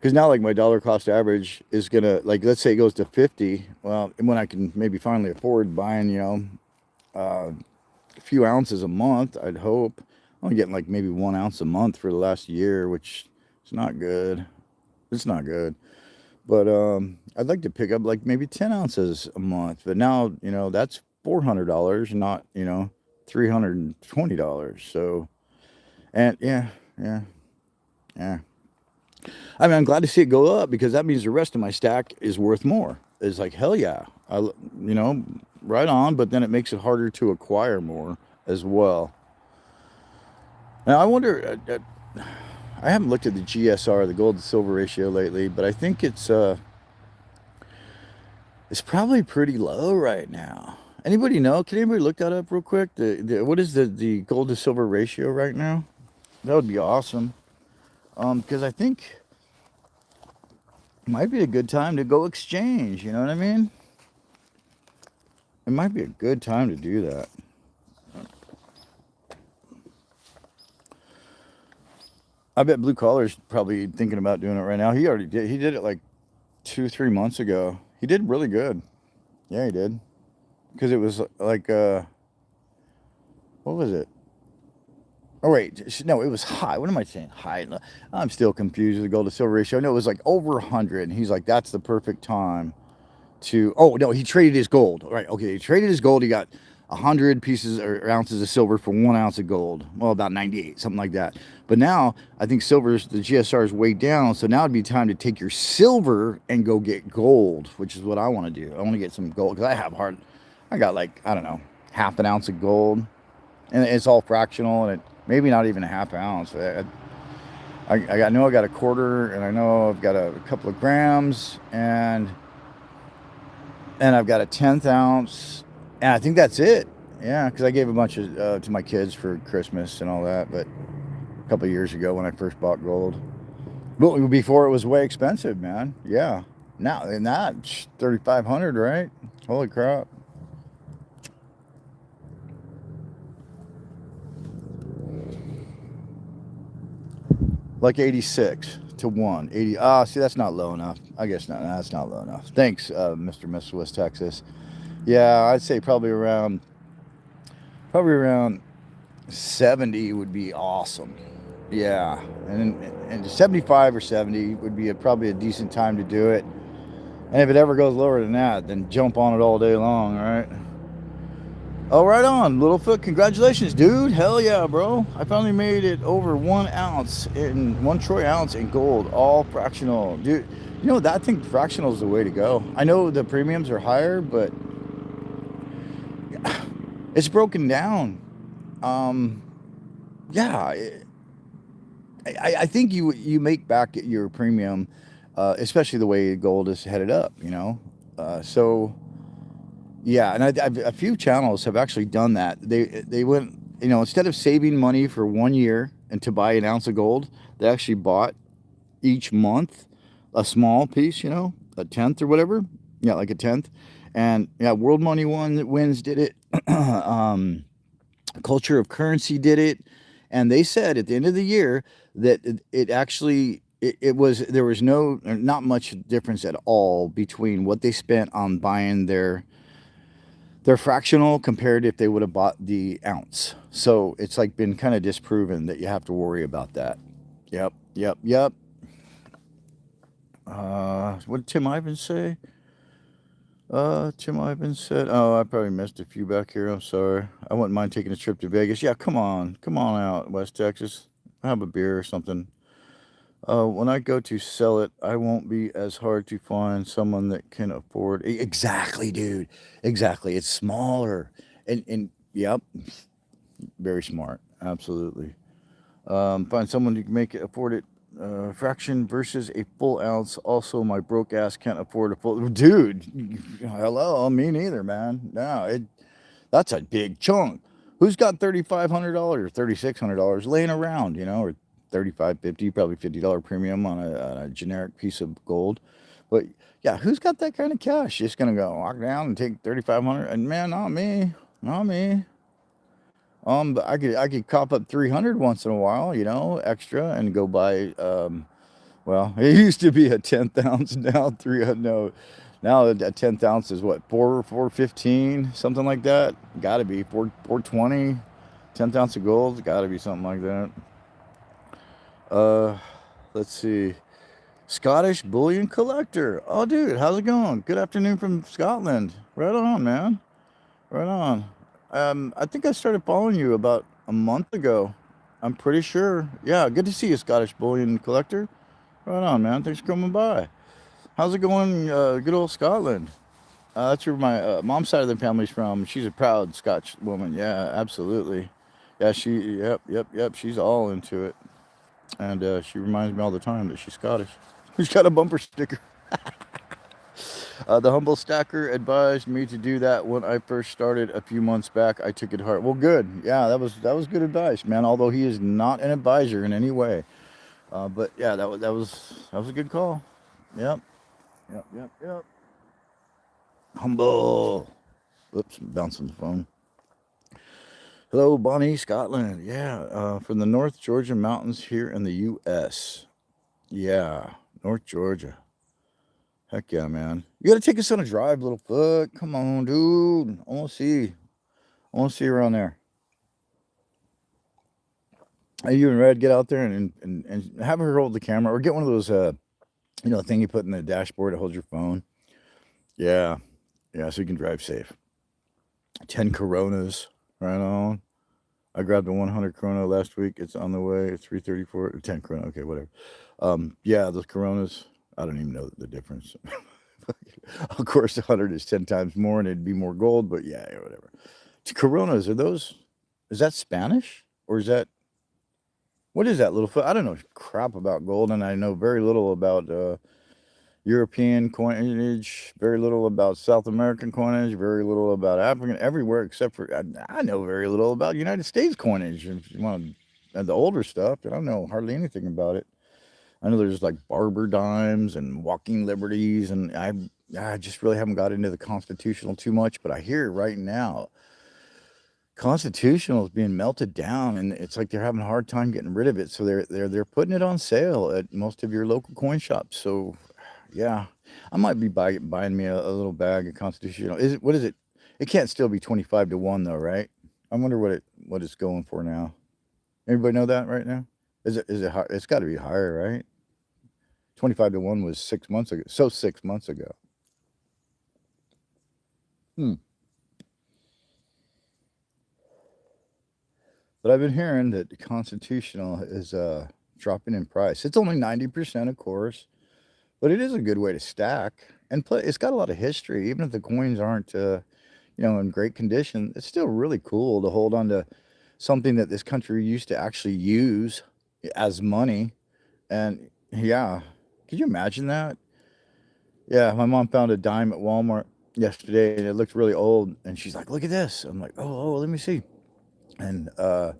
Because now, like, my dollar cost average is gonna, like, let's say it goes to 50. Well, when I can maybe finally afford buying, uh, a few ounces a month, I'd hope. I'm getting like maybe 1 ounce a month for the last year, which is not good. It's not good. But I'd like to pick up like maybe 10 ounces a month. But now, that's $400, not, $320. So, and yeah, yeah, yeah. I mean, I'm glad to see it go up because that means the rest of my stack is worth more. It's like, hell yeah. You know, right on. But then it makes it harder to acquire more as well. Now, I wonder, I haven't looked at the GSR, the gold to silver ratio lately, but I think it's probably pretty low right now. Anybody know? Can anybody look that up real quick? What is the gold to silver ratio right now? That would be awesome. Because I think it might be a good time to go exchange. You know what I mean? It might be a good time to do that. I bet Blue Collar's probably thinking about doing it right now. He already did. He did it like 2, 3 months ago. He did really good. Yeah, he did. Because it was like what was it? Oh wait, no, it was high. What am I saying? High. I'm still confused with the gold to silver ratio. No, it was like over 100, and he's like, that's the perfect time to. Oh no, he traded his gold. Right? Okay, he traded his gold. He got 100 pieces or ounces of silver for 1 ounce of gold. Well, about 98, something like that. But now I think the GSR is way down. So now it'd be time to take your silver and go get gold, which is what I want to do. I want to get some gold because I got like, I don't know, half an ounce of gold, and it's all fractional, and maybe not even a half ounce. I know I got a quarter, and I know I've got a couple of grams, and I've got a 1/10 ounce, and I think that's it. Yeah, because I gave a bunch to my kids for Christmas and all that, but a couple of years ago when I first bought gold, well, before it was way expensive, man. Yeah, now and that 3,500, right? Holy crap! Like 86 to 1. 80. Ah, see, that's not low enough. I guess not. That's not low enough. Thanks, Mr. Miss West Texas. Yeah, I'd say probably around 70 would be awesome. Yeah, and 75 or 70 would be probably a decent time to do it. And if it ever goes lower than that, then jump on it all day long, all right? Oh, right on, Littlefoot. Congratulations, dude. Hell yeah, bro. I finally made it over 1 ounce in 1 troy ounce in gold, all fractional. Dude, I think fractional is the way to go. I know the premiums are higher, but it's broken down. Um, yeah, I think you make back your premium, especially the way gold is headed up. So yeah, and a few channels have actually done that. They went, instead of saving money for 1 year and to buy an ounce of gold, they actually bought each month a small piece, a tenth or whatever. Yeah, like a tenth. And yeah, World Money Wins did it. Culture of Currency did it, and they said at the end of the year that it actually it was there was not much difference at all between what they spent on buying their fractional compared if they would have bought the ounce. So it's like been kind of disproven that you have to worry about that. Yep, yep, yep. What did Tim Ivins say? Tim Ivins said, oh, I probably missed a few back here. I'm sorry. I wouldn't mind taking a trip to Vegas. Yeah, come on. Come on out, West Texas. Have a beer or something. When I go to sell it, I won't be as hard to find someone that can afford. Exactly, dude. Exactly. It's smaller. And yep, very smart. Absolutely. Find someone who can afford it fraction versus a full ounce. Also, my broke ass can't afford a full. Dude, hello, me neither, man. No, that's a big chunk. Who's got $3,500, $3,600 laying around, or 35, 50, probably $50 premium on a generic piece of gold. But yeah, who's got that kind of cash? Just gonna go walk down and take 3,500? And man, not me, not me. But I could cop up 300 once in a while, extra, and go buy. Well, it used to be a 10th ounce. Now 300. No, now a 10th ounce is what, 415, something like that. Got to be 420. 10th ounce of gold. Got to be something like that. Uh, let's see. Scottish bullion collector. Oh, dude, how's it going? Good afternoon from Scotland. Right on, man. Right on. I think I started following you about a month ago. I'm pretty sure. Yeah, good to see you, Scottish bullion collector. Right on, man. Thanks for coming by. How's it going, good old Scotland? That's where my mom's side of the family's from. She's a proud Scotch woman. Yeah, absolutely. Yeah, yep. She's all into it. And she reminds me all the time that she's Scottish. She's got a bumper sticker. The humble stacker advised me to do that when I first started a few months back. I took it hard. Well, good. Yeah, that was good advice, man. Although he is not an advisor in any way, but yeah, that was a good call. Yep, yep. Humble. Oops, bouncing the phone. Hello, Bonnie, Scotland. Yeah, from the North Georgia mountains here in the U.S. Yeah, North Georgia. Heck yeah, man. You gotta take us on a drive, Littlefoot. Come on, dude. I want to see you around there. Hey, you and Red, get out there and have her hold the camera or get one of those, thing you put in the dashboard to hold your phone. Yeah, yeah, so you can drive safe. 10 Coronas, right on. I grabbed a 100 Corona last week. It's on the way. 334, 10 Corona. Okay, whatever. Yeah, those Coronas. I don't even know the difference. Of course, 100 is 10 times more, and it'd be more gold. But yeah, whatever. Coronas, are those? Is that Spanish or is that what is that, Littlefoot? I don't know crap about gold, and I know very little about European coinage, very little about South American coinage, very little about African, everywhere except for I know very little about United States coinage. If you want the older stuff, I don't know hardly anything about it. I know there's like barber dimes and walking liberties, and I just really haven't got into the constitutional too much. But I hear right now constitutional is being melted down, and it's like they're having a hard time getting rid of it. So they're putting it on sale at most of your local coin shops. So yeah, I might be buying me a little bag of constitutional. Is it what is it? It can't still be 25 to 1 though, right? I wonder what it's going for now. Anybody know that right now? Is it high? It's got to be higher, right? 25 to 1 was 6 months ago. So 6 months ago. Hmm. But I've been hearing that the constitutional is dropping in price. It's only 90%, of course, but it is a good way to stack. And it's got a lot of history. Even if the coins aren't, in great condition, it's still really cool to hold on to something that this country used to actually use as money. And yeah, could you imagine that? Yeah, my mom found a dime at Walmart yesterday, and it looked really old. And she's like, "Look at this." I'm like, "Oh, let me see." And of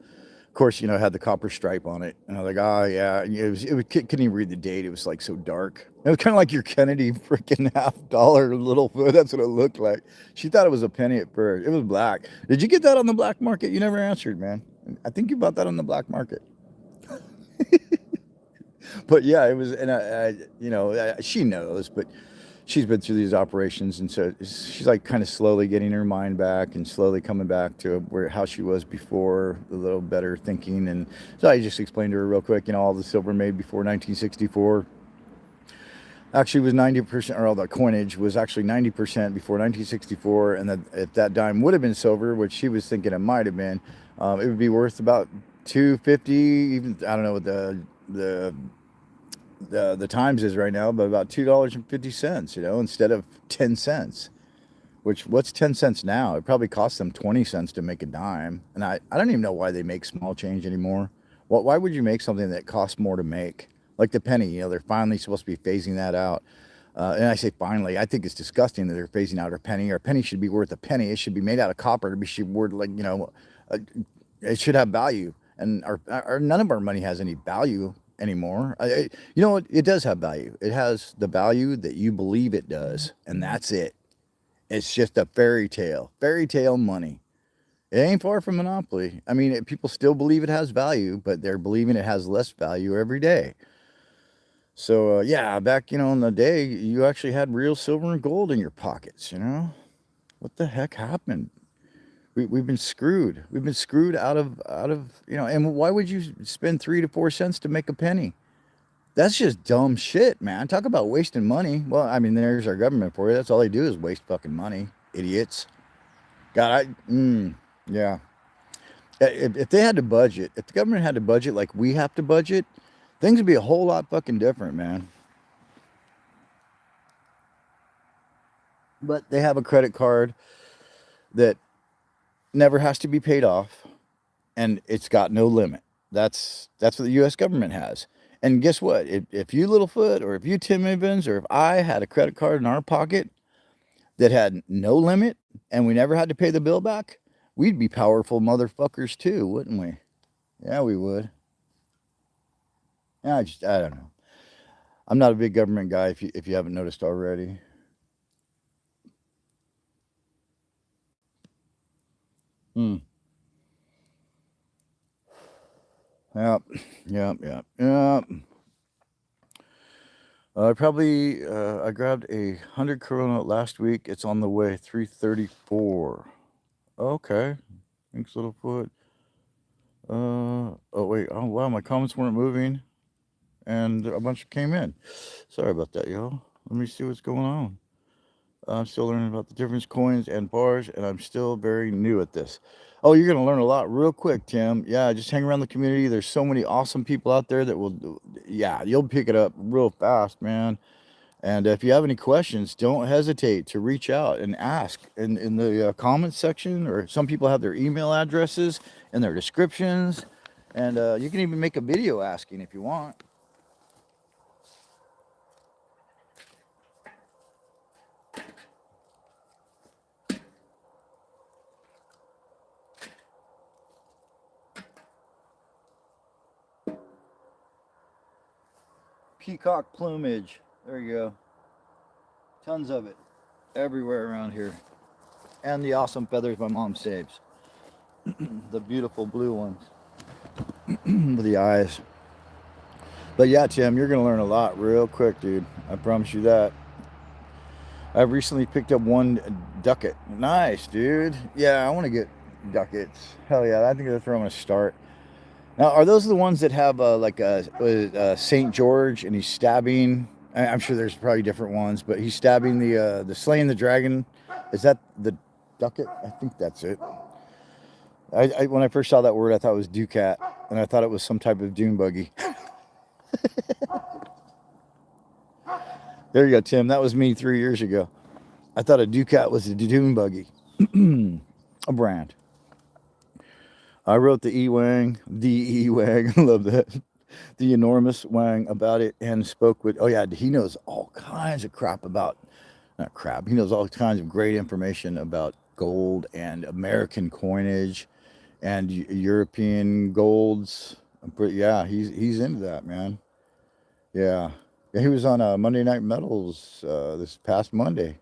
course, it had the copper stripe on it, and I was like, "Oh yeah." And couldn't even read the date. It was like so dark. It was kind of like your Kennedy freaking $half little foot. That's what it looked like. She thought it was a penny at first. It was black. Did you get that on the black market? You never answered, man. I think you bought that on the black market. But yeah, it was, and she knows, but she's been through these operations, and so she's like kind of slowly getting her mind back and slowly coming back to how she was before, a little better thinking. And so I just explained to her real quick, all the silver made before 1964 actually was 90%, or all the coinage was actually 90% before 1964, and that if that dime would have been silver, which she was thinking it might have been, it would be worth about 250, even I don't know what the times is right now, but about $2.50, instead of 10 cents. Which what's 10 cents now? It probably costs them 20 cents to make a dime, and I don't even know why they make small change anymore. Why would you make something that costs more to make? Like the penny, you know, they're finally supposed to be phasing that out. And I say finally, I think it's disgusting that they're phasing out our penny. Our penny should be worth a penny. It should be made out of copper. It should be worth like, you know, it should have value. And our none of our money has any value anymore. You know what? It does have value. It has the value that you believe it does, and that's it. It's just a fairy tale money. It ain't far from monopoly. I mean, people still believe it has value, but they're believing it has less value every day. So yeah, back, you know, in the day, you actually had real silver and gold in your pockets. You know, what the heck happened? We've been screwed. We've been screwed out of you know. And why would you spend 3 to 4 cents to make a penny? That's just dumb shit, man. Talk about wasting money. Well, I mean, there's our government for you. That's all they do is waste fucking money, idiots. God, yeah. If they had to budget, if the government had to budget like we have to budget, things would be a whole lot fucking different, man. But they have a credit card that never has to be paid off, and it's got no limit. That's what the U.S. government has. And guess what? If you Littlefoot, or if you Tim Evans, or if I had a credit card in our pocket that had no limit and we never had to pay the bill back, we'd be powerful motherfuckers too, wouldn't we? Yeah, we would. Yeah, I don't know. I'm not a big government guy if you haven't noticed already. Hmm. Yep. Yep. Yep. Yep. I grabbed 100 Corona last week. It's on the way, 334. Okay. Thanks, Littlefoot. Oh wait. Oh wow, my comments weren't moving, and a bunch came in. Sorry about that, y'all. Let me see what's going on. I'm still learning about the difference coins and bars, and I'm still very new at this. Oh, you're gonna learn a lot real quick, Tim. Yeah, just hang around the community. There's so many awesome people out there that will. Yeah, you'll pick it up real fast, man. And if you have any questions, don't hesitate to reach out and ask in the comments section, or some people have their email addresses in their descriptions, and you can even make a video asking if you want. Peacock plumage. There you go. Tons of it everywhere around here. And the awesome feathers my mom saves. The beautiful blue ones with the eyes. But yeah, Tim, you're going to learn a lot real quick, dude. I promise you that. I've recently picked up one ducket. Nice, dude. Yeah, I want to get ducats. Hell yeah, I think that's where I'm going to start. Now, are those the ones that have like a Saint George, and he's stabbing? I'm sure there's probably different ones, but he's stabbing the slaying the dragon. Is that the ducat? I think that's it. When I first saw that word, I thought it was ducat, and I thought it was some type of dune buggy. There you go, Tim. That was me 3 years ago. I thought a ducat was a dune buggy, a brand. I wrote the E-Wang, I love that, the enormous Wang about it, and spoke with, oh yeah, he knows all kinds of crap about, not crap, he knows all kinds of great information about gold and American coinage and European golds. But yeah, he's into that, man. Yeah. Yeah, he was on Monday Night Metals this past Monday.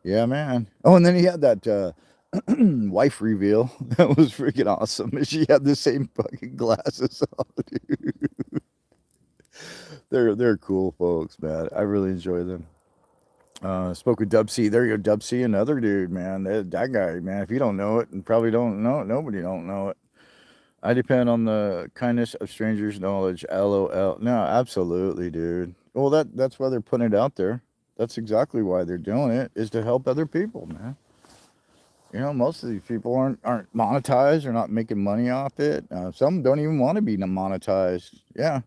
Yeah, man. Oh, and then he had that wife reveal. That was freaking awesome. She had the same fucking glasses on, dude. They're cool folks, man. I really enjoy them. Spoke with Dub C. There you go, Dub C, another dude, man. That guy, man. If you don't know it, and probably don't know it, nobody don't know it. I depend on the kindness of strangers' knowledge. LOL. No, absolutely, dude. Well, that's why they're putting it out there. That's exactly why they're doing it, is to help other people, man. You know, most of these people aren't monetized or not making money off it. Some don't even want to be monetized. Yeah,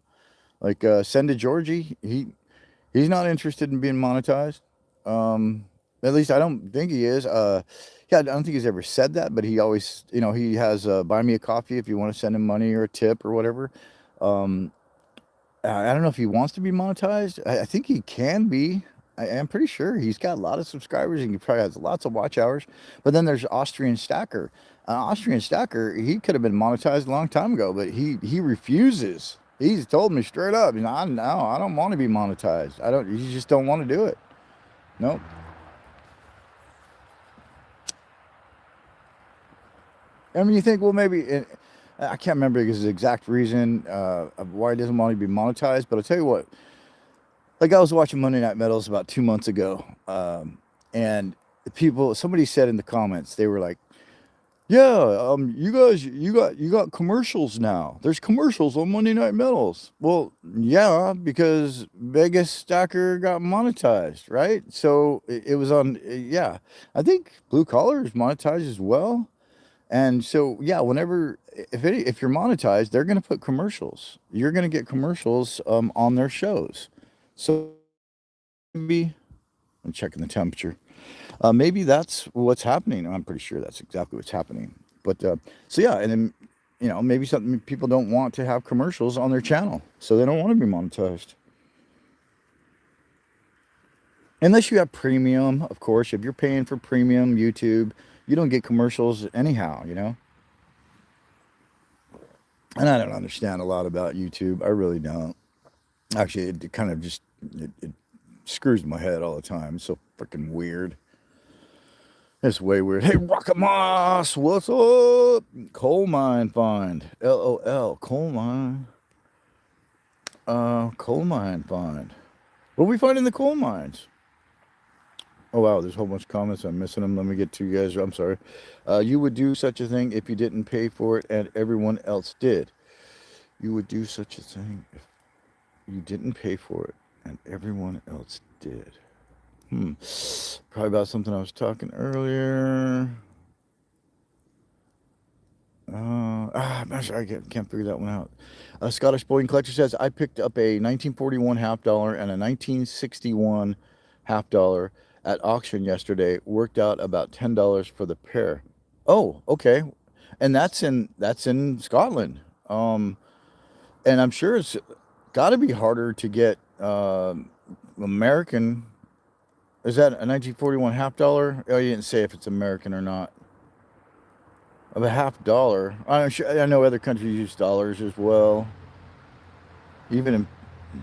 like Send to Georgie. He's not interested in being monetized. At least I don't think he is. Yeah, I don't think he's ever said that, but he always, you know, he has buy me a coffee if you want to send him money or a tip or whatever. Um, I don't know if he wants to be monetized. I think he can be. I'm pretty sure he's got a lot of subscribers and he probably has lots of watch hours. But then there's Austrian Stacker. Austrian Stacker, he could have been monetized a long time ago, but he refuses. He's told me straight up, you know, no, I don't want to be monetized. I don't. You just don't want to do it. Nope. I mean, you think, well, maybe I can't remember his exact reason of why he doesn't want to be monetized, but I'll tell you what. Like I was watching Monday Night Metals about 2 months ago, and somebody said in the comments, they were like, "Yeah, you guys, you got commercials now. There's commercials on Monday Night Metals." Well, yeah, because Vegas Stacker got monetized, right? So it was on. Yeah, I think Blue Collar is monetized as well. And so, yeah, whenever if you're monetized, they're going to put commercials. You're going to get commercials on their shows. So maybe I'm checking the temperature. Maybe that's what's happening. I'm pretty sure that's exactly what's happening. But so yeah, and then maybe something people don't want to have commercials on their channel, so they don't want to be monetized. Unless you have premium, of course. If you're paying for premium YouTube, you don't get commercials anyhow. And I don't understand a lot about YouTube. I really don't. Actually, it kind of just it screws my head all the time. It's so freaking weird. It's way weird. Hey, Rocket Moss, what's up? Coal mine find. LOL. Coal mine. Coal mine find. What do we find in the coal mines? Oh wow, there's a whole bunch of comments. I'm missing them. Let me get to you guys. I'm sorry. You would do such a thing if you didn't pay for it and everyone else did. You would do such a thing if you didn't pay for it and everyone else did. Probably about something I was talking earlier. I'm not sure. I can't figure that one out. Scottish Bullion Collector says, I picked up a 1941 half dollar and a 1961 half dollar at auction yesterday. Worked out about $10 for the pair. Oh, okay. And that's in Scotland. And I'm sure it's got to be harder to get American. Is that a 1941 half dollar? Oh, you didn't say if it's American or not. Of a half dollar. I'm sure, I know other countries use dollars as well. Even in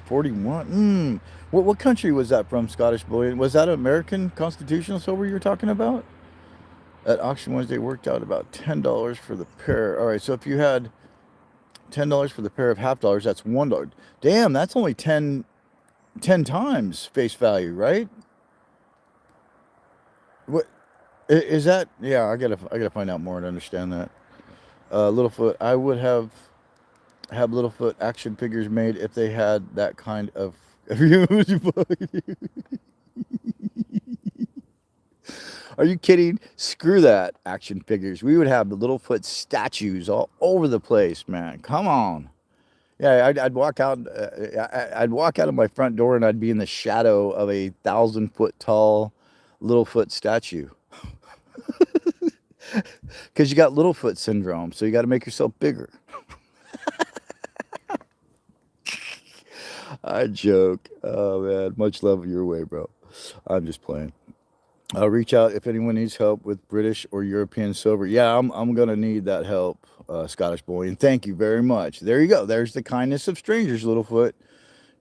41. What country was that from, Scottish Bullion? Was that American constitutional silver you were talking about? At auction Wednesday worked out about $10 for the pair. All right, so if you had $10 for the pair of half dollars, that's $1. Damn, that's only 10 times face value, right? What is that? Yeah, I gotta find out more to understand that. Littlefoot, I would have Littlefoot action figures made if they had that kind of. Are you kidding? Screw that action figures. We would have the Littlefoot statues all over the place, man. Come on. Yeah, I'd walk out. I'd walk out of my front door and I'd be in the shadow of a 1,000-foot tall Littlefoot statue. Because you got Littlefoot syndrome, so you got to make yourself bigger. I joke. Oh man, much love your way, bro. I'm just playing. Reach out if anyone needs help with British or European silver. Yeah, I'm gonna need that help, Scottish boy, and thank you very much. There you go. There's the kindness of strangers, Littlefoot.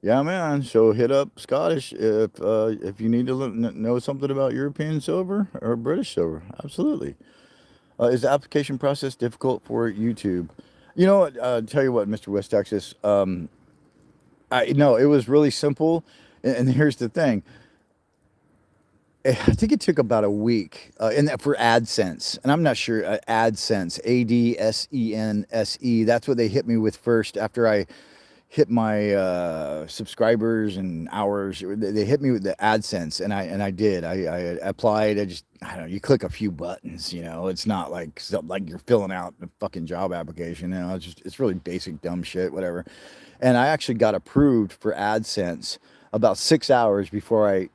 Yeah, man. So hit up Scottish if you need to know something about European silver or British silver. Absolutely. Is the application process difficult for YouTube? You know what? Tell you what, Mr. West Texas. I no, it was really simple. And here's the thing. I think it took about a week, and for AdSense, and I'm not sure AdSense, ADSENSE. That's what they hit me with first after I hit my subscribers and hours. They hit me with the AdSense, and I did. I applied. I don't know. You click a few buttons. It's not like you're filling out a fucking job application. It's really basic dumb shit, whatever. And I actually got approved for AdSense about 6 hours before I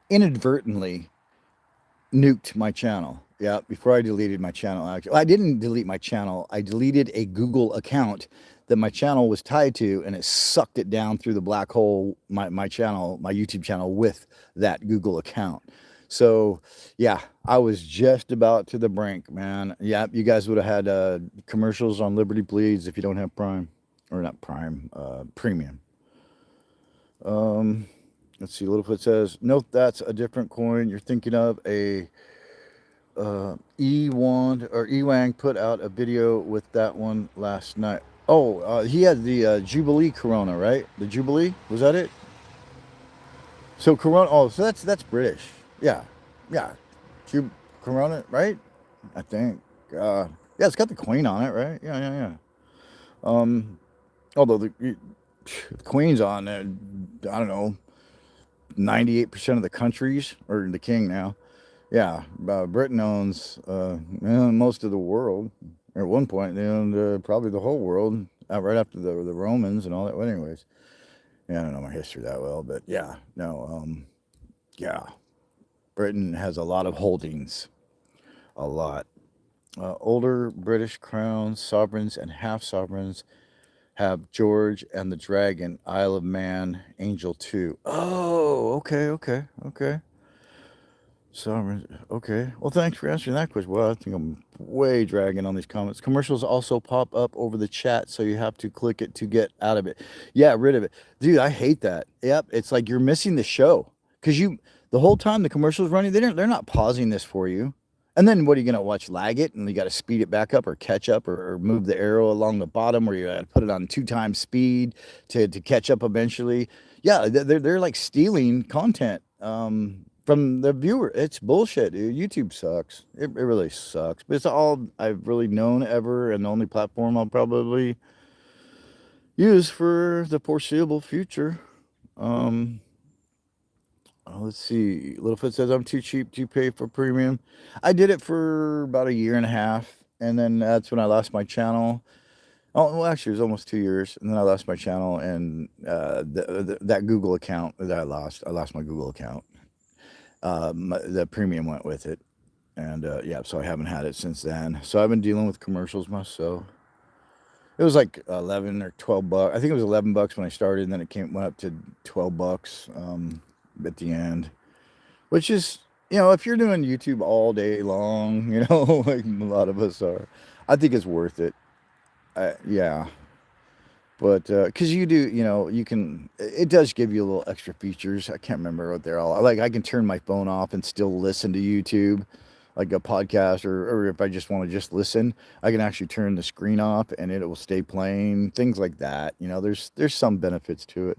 inadvertently nuked my channel. Yeah, before I deleted my channel. Actually, I didn't delete my channel. I deleted a Google account that my channel was tied to, and it sucked it down through the black hole, my channel, my YouTube channel, with that Google account. So yeah, I was just about to the brink, man. Yeah, you guys would have had commercials on Liberty Bleeds if you don't have Prime, or not Prime, Premium. Let's see. Littlefoot says, nope, that's a different coin. You're thinking of a E1 or Ewang put out a video with that one last night. Oh, he had the Jubilee Corona, right? The Jubilee, was that it? So Corona. Oh, so that's British. Yeah, yeah. Corona, right? I think. Yeah, it's got the Queen on it, right? Yeah, yeah, yeah. Although the Queen's on, I don't know, 98% of the countries, or the King now. Yeah, Britain owns most of the world. Or at one point, they owned probably the whole world, right after the Romans and all that. Well, anyways, yeah, I don't know my history that well, but yeah, no, yeah, Britain has a lot of holdings, a lot. Older British crowns, sovereigns, and half sovereigns have George and the Dragon, Isle of Man, Angel 2. Oh, okay, okay, okay. Sovereign. Okay. Well, thanks for answering that question. Well, I think I'm way dragging on these comments. Commercials also pop up over the chat, so you have to click it to get out of it. Yeah, rid of it. Dude, I hate that. Yep. It's like you're missing the show. Because the whole time the commercial's running, they're not pausing this for you. And then what are you going to watch? Lag it, and you got to speed it back up or catch up, or move the arrow along the bottom, where you got to put it on 2x speed to catch up eventually. Yeah, they're like stealing content from the viewer. It's bullshit, dude. YouTube sucks. It really sucks. But it's all I've really known ever, and the only platform I'll probably use for the foreseeable future. Let's see. Littlefoot says, I'm too cheap to pay for premium. I did it for about a year and a half, and then that's when I lost my channel. Oh, well, actually, it was almost 2 years, and then I lost my channel, and that Google account that I lost my Google account. The premium went with it, and yeah, so I haven't had it since then. So I've been dealing with commercials myself. It was like 11 or 12 bucks. I think it was 11 bucks when I started, and then it went up to 12 bucks at the end, which is, if you're doing YouTube all day long, like a lot of us are, I think it's worth it. Yeah. But because you do, it does give you a little extra features. I can't remember what they're all like. I can turn my phone off and still listen to YouTube, like a podcast, or if I just want to just listen, I can actually turn the screen off and it will stay playing. Things like that. There's some benefits to it.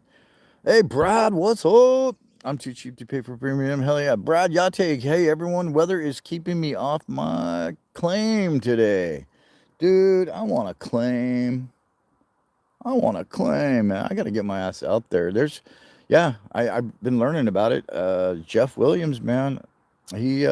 Hey, Brad, what's up? I'm too cheap to pay for premium. Hell yeah, Brad Yate. Hey, everyone, weather is keeping me off my claim today, dude. I want to claim. Man. I got to get my ass out there. I've been learning about it. Jeff Williams, man, he's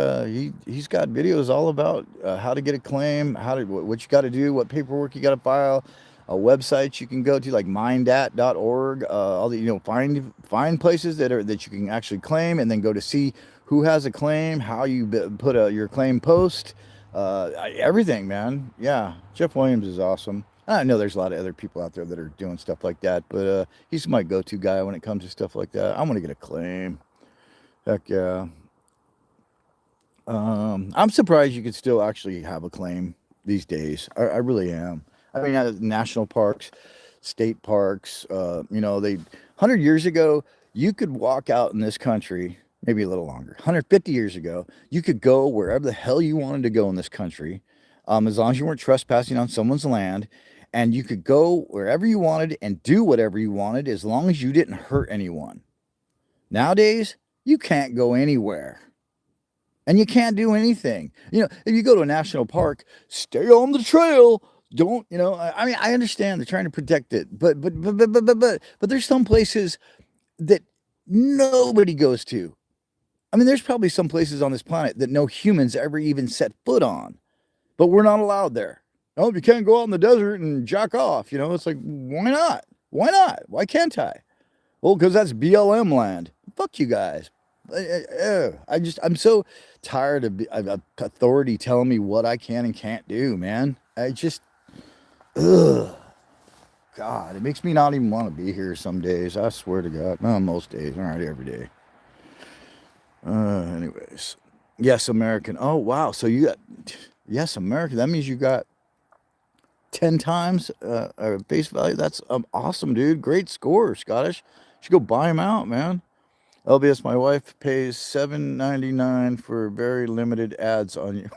got videos all about how to get a claim, what you got to do, what paperwork you got to file, websites you can go to like mindat.org, all the find places that you can actually claim, and then go to see who has a claim, how you put your claim post, everything, man. Yeah, Jeff Williams is awesome. I know there's a lot of other people out there that are doing stuff like that, but he's my go-to guy when it comes to stuff like that. I want to get a claim. Heck yeah. I'm surprised you could still actually have a claim these days. I really am. I mean, national parks, state parks, 100 years ago, you could walk out in this country, maybe a little longer, 150 years ago, you could go wherever the hell you wanted to go in this country, as long as you weren't trespassing on someone's land. And you could go wherever you wanted and do whatever you wanted as long as you didn't hurt anyone. Nowadays, you can't go anywhere. And you can't do anything. If you go to a national park, stay on the trail. Don't, I mean, I understand they're trying to protect it. But there's some places that nobody goes to. I mean, there's probably some places on this planet that no humans ever even set foot on. But we're not allowed there. Oh, you can't go out in the desert and jack off. It's like, why not? Why not? Why can't I? Well, because that's BLM land. Fuck you guys. I'm so tired of authority telling me what I can and can't do, man. Ugh. God, it makes me not even want to be here some days. I swear to God. No, most days. All right, every day. Anyways. Yes, American. Oh, wow. So you got, yes, American. That means you got 10 times face value. That's awesome, dude. Great score, Scottish. You should go buy them out, man. LBS, my wife pays $7.99 for very limited ads on you.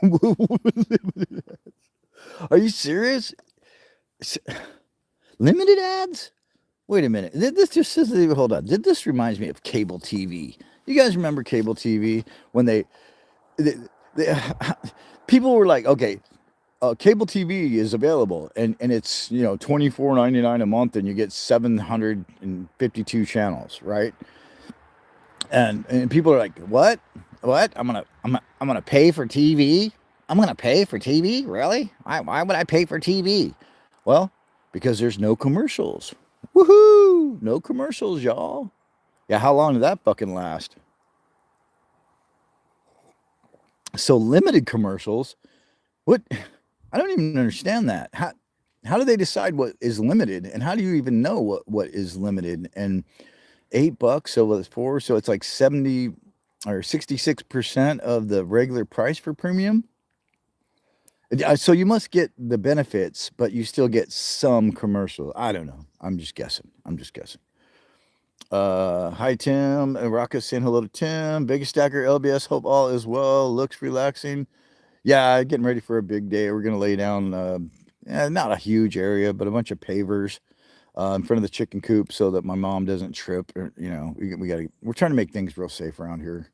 Are you serious? Limited ads? Wait a minute. This just says, hold on. This reminds me of cable TV. You guys remember cable TV when they people were like, okay, cable TV is available, and it's $24.99 a month, and you get 752 channels, right? And people are like, what? I'm gonna pay for TV? I'm gonna pay for TV? Really? Why would I pay for TV? Well, because there's no commercials. Woohoo! No commercials, y'all. Yeah, how long did that fucking last? So limited commercials. What? I don't even understand that. How do they decide what is limited, and how do you even know what is limited? And $8, so it's four, so it's like 70 or 66% of the regular price for premium. So you must get the benefits, but you still get some commercial. I don't know. I'm just guessing. Hi Tim, Rocco saying hello to Tim. Biggest stacker LBS, hope all is well. Looks relaxing. Yeah, getting ready for a big day. We're gonna lay down not a huge area, but a bunch of pavers in front of the chicken coop so that my mom doesn't trip. Or, we're trying to make things real safe around here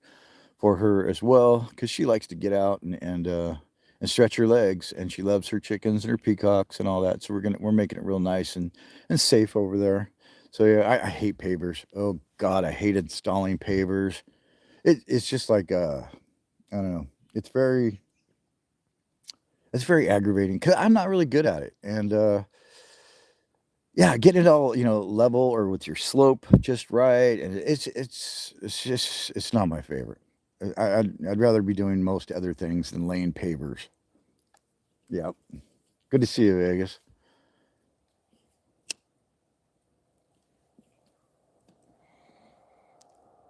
for her as well, because she likes to get out and stretch her legs, and she loves her chickens and her peacocks and all that. So we're making it real nice and safe over there. So yeah, I hate pavers. Oh God, I hate installing pavers. It's just like I don't know. It's very aggravating because I'm not really good at it. And yeah, getting it all level or with your slope just right, and it's not my favorite. I'd rather be doing most other things than laying pavers. Yeah, good to see you, Vegas.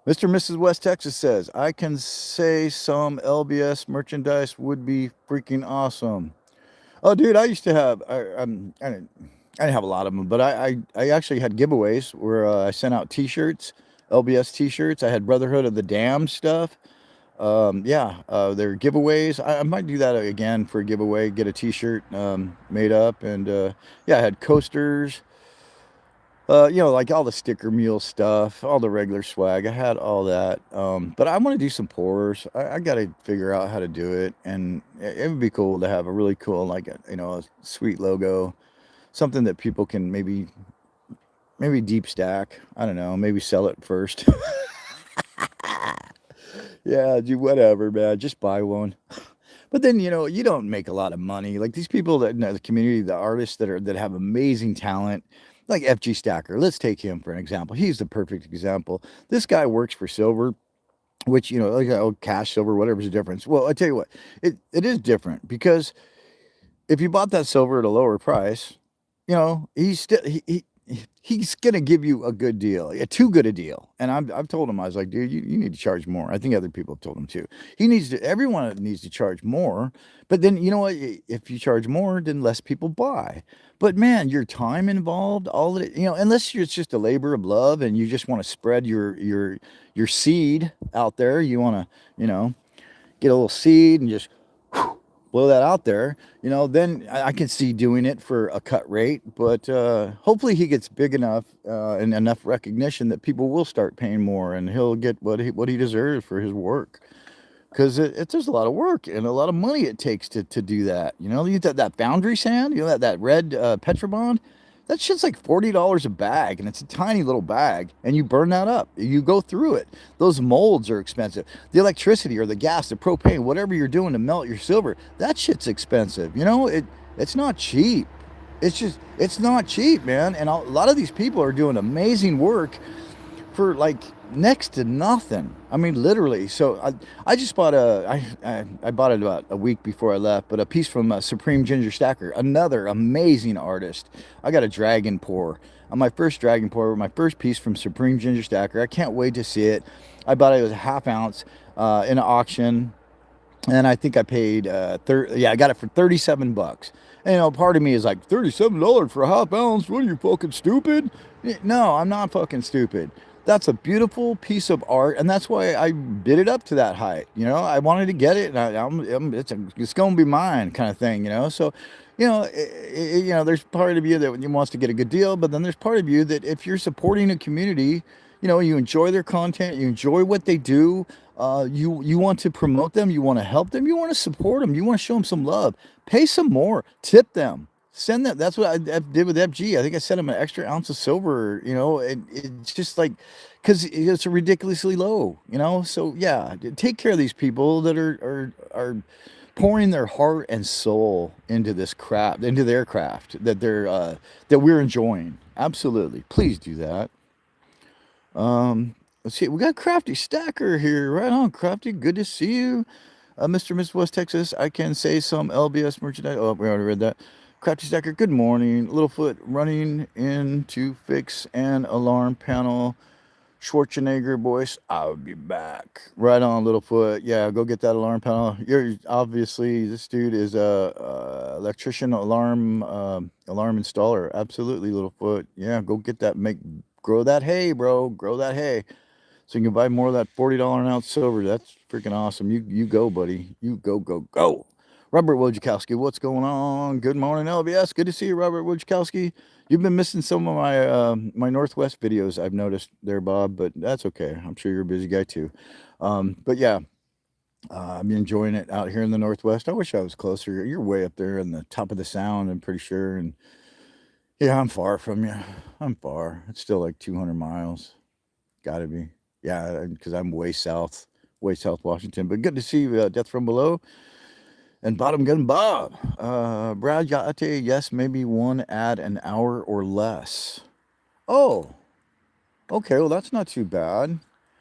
Mr. and Mrs. West Texas says, I can say some LBS merchandise would be freaking awesome. Oh, dude, I used to have, I didn't have a lot of them, but I actually had giveaways where I sent out t-shirts, LBS t-shirts. I had Brotherhood of the Damned stuff. Yeah, they're giveaways. I might do that again for a giveaway, get a t-shirt made up. And yeah, I had coasters. Like all the sticker mule stuff, all the regular swag. I had all that. But I want to do some pours. I got to figure out how to do it. And it would be cool to have a really cool, like, a sweet logo, something that people can maybe deep stack. I don't know, maybe sell it first. Yeah, do whatever, man. Just buy one. But then, you don't make a lot of money. Like these people that in the community, the artists that have amazing talent, like FG Stacker. Let's take him for an example. He's the perfect example. This guy works for silver, which, like cash, silver, whatever's the difference. Well, I tell you what, it is different because if you bought that silver at a lower price, he's still he's gonna give you a good deal, too good a deal. And I've told him, I was like, dude, you need to charge more. I think other people have told him too. Everyone needs to charge more. But then you know what? If you charge more, then less people buy. But man, your time involved, all of it, unless it's just a labor of love and you just want to spread your seed out there, you want to, get a little seed and just blow that out there, then I can see doing it for a cut rate. But hopefully he gets big enough and enough recognition that people will start paying more, and he'll get what he deserves for his work. Because there's a lot of work and a lot of money it takes to do that. You get that foundry sand, that red Petrobond. That shit's like $40 a bag, and it's a tiny little bag, and you burn that up. You go through it. Those molds are expensive. The electricity or the gas, the propane, whatever you're doing to melt your silver, that shit's expensive. It's not cheap. It's not cheap, man. And a lot of these people are doing amazing work for like next to nothing. I mean, literally. So I just bought I bought it about a week before I left, but a piece from Supreme Ginger Stacker, another amazing artist. I got a dragon pour on my first dragon pour, my first piece from Supreme Ginger Stacker. I can't wait to see it. I bought it, it was a half ounce in an auction, and I think I paid yeah, I got it for 37 bucks. And, you know, part of me is like, $37 for a half ounce? What are you, fucking stupid? No, I'm not fucking stupid. That's a beautiful piece of art, and that's why I bid it up to that height. You know, I wanted to get it, and it's going to be mine, kind of thing. You know, so, you know, you know, there's part of you that wants to get a good deal, but then there's part of you that if you're supporting a community, you know, you enjoy their content, you enjoy what they do, you want to promote them, you want to help them, you want to support them, you want to show them some love, pay some more, tip them, send them. That's what I did with FG. I think I sent him an extra ounce of silver. You know, and it's just like, because it's ridiculously low. You know, so yeah, take care of these people that are pouring their heart and soul into this craft, into their craft that that we're enjoying. Absolutely, please do that. Let's see. We got Crafty Stacker here. Right on, Crafty. Good to see you. Mr. and Miss West Texas. I can say some LBS merchandise. Oh, we already read that. Crafty Stacker, good morning. Littlefoot running in to fix an alarm panel. Schwarzenegger voice, I'll be back. Right on, Littlefoot. Yeah, go get that alarm panel. You're obviously, this dude is a electrician, alarm installer. Absolutely, Littlefoot. Yeah, go get that. Grow that hay, bro. Grow that hay. So you can buy more of that $40 an ounce silver. That's freaking awesome. You go, buddy. You go, go, go. Robert Wojciechowski, what's going on? Good morning, LBS. Good to see you, Robert Wojciechowski. You've been missing some of my my Northwest videos, I've noticed there, Bob, but that's okay. I'm sure you're a busy guy too. But yeah, I'm enjoying it out here in the Northwest. I wish I was closer. You're way up there in the top of the Sound, I'm pretty sure. And yeah, I'm far from you. I'm far. It's still like 200 miles. Gotta be. Yeah, because I'm way south Washington. But good to see you, Death from Below. And Bottom Gun Bob, Brad Yate, yes, maybe one ad an hour or less. Oh, okay, well, that's not too bad.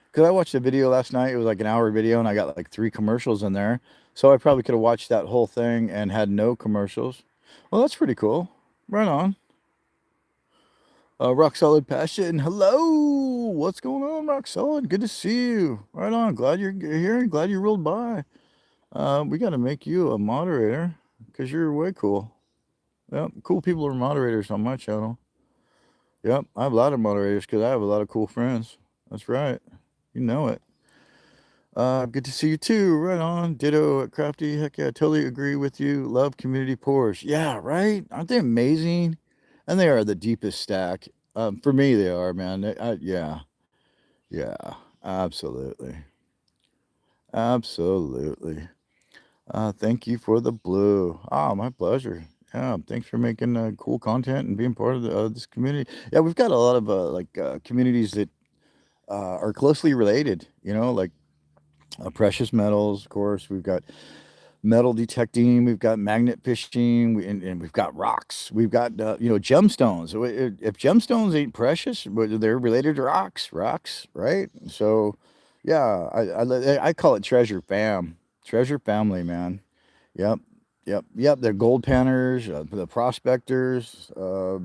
Because I watched a video last night, it was like an hour video, and I got like 3 commercials in there. So I probably could have watched that whole thing and had no commercials. Well, that's pretty cool. Right on. Rock Solid Passion, hello! What's going on, Rock Solid? Good to see you. Right on, glad you're here and glad you rolled by. We got to make you a moderator because you're way cool. Yep, cool people are moderators on my channel. Yep, I have a lot of moderators because I have a lot of cool friends. That's right. You know it. Good to see you too. Right on. Ditto at Crafty. Heck yeah, I totally agree with you. Love community pours. Yeah, right? Aren't they amazing? And they are the deepest stack. For me, they are, man. Yeah, yeah, absolutely. Absolutely. Thank you for the blue. Oh, my pleasure. Yeah, thanks for making cool content and being part of this community. Yeah, we've got a lot of communities that are closely related. You know, like precious metals, of course. We've got metal detecting. We've got magnet fishing, and we've got rocks. We've got you know, gemstones. So if gemstones ain't precious, but they're related to rocks, right? So yeah, I call it treasure fam. Treasure family, man. Yep, yep. They're gold panners, the prospectors. Uh,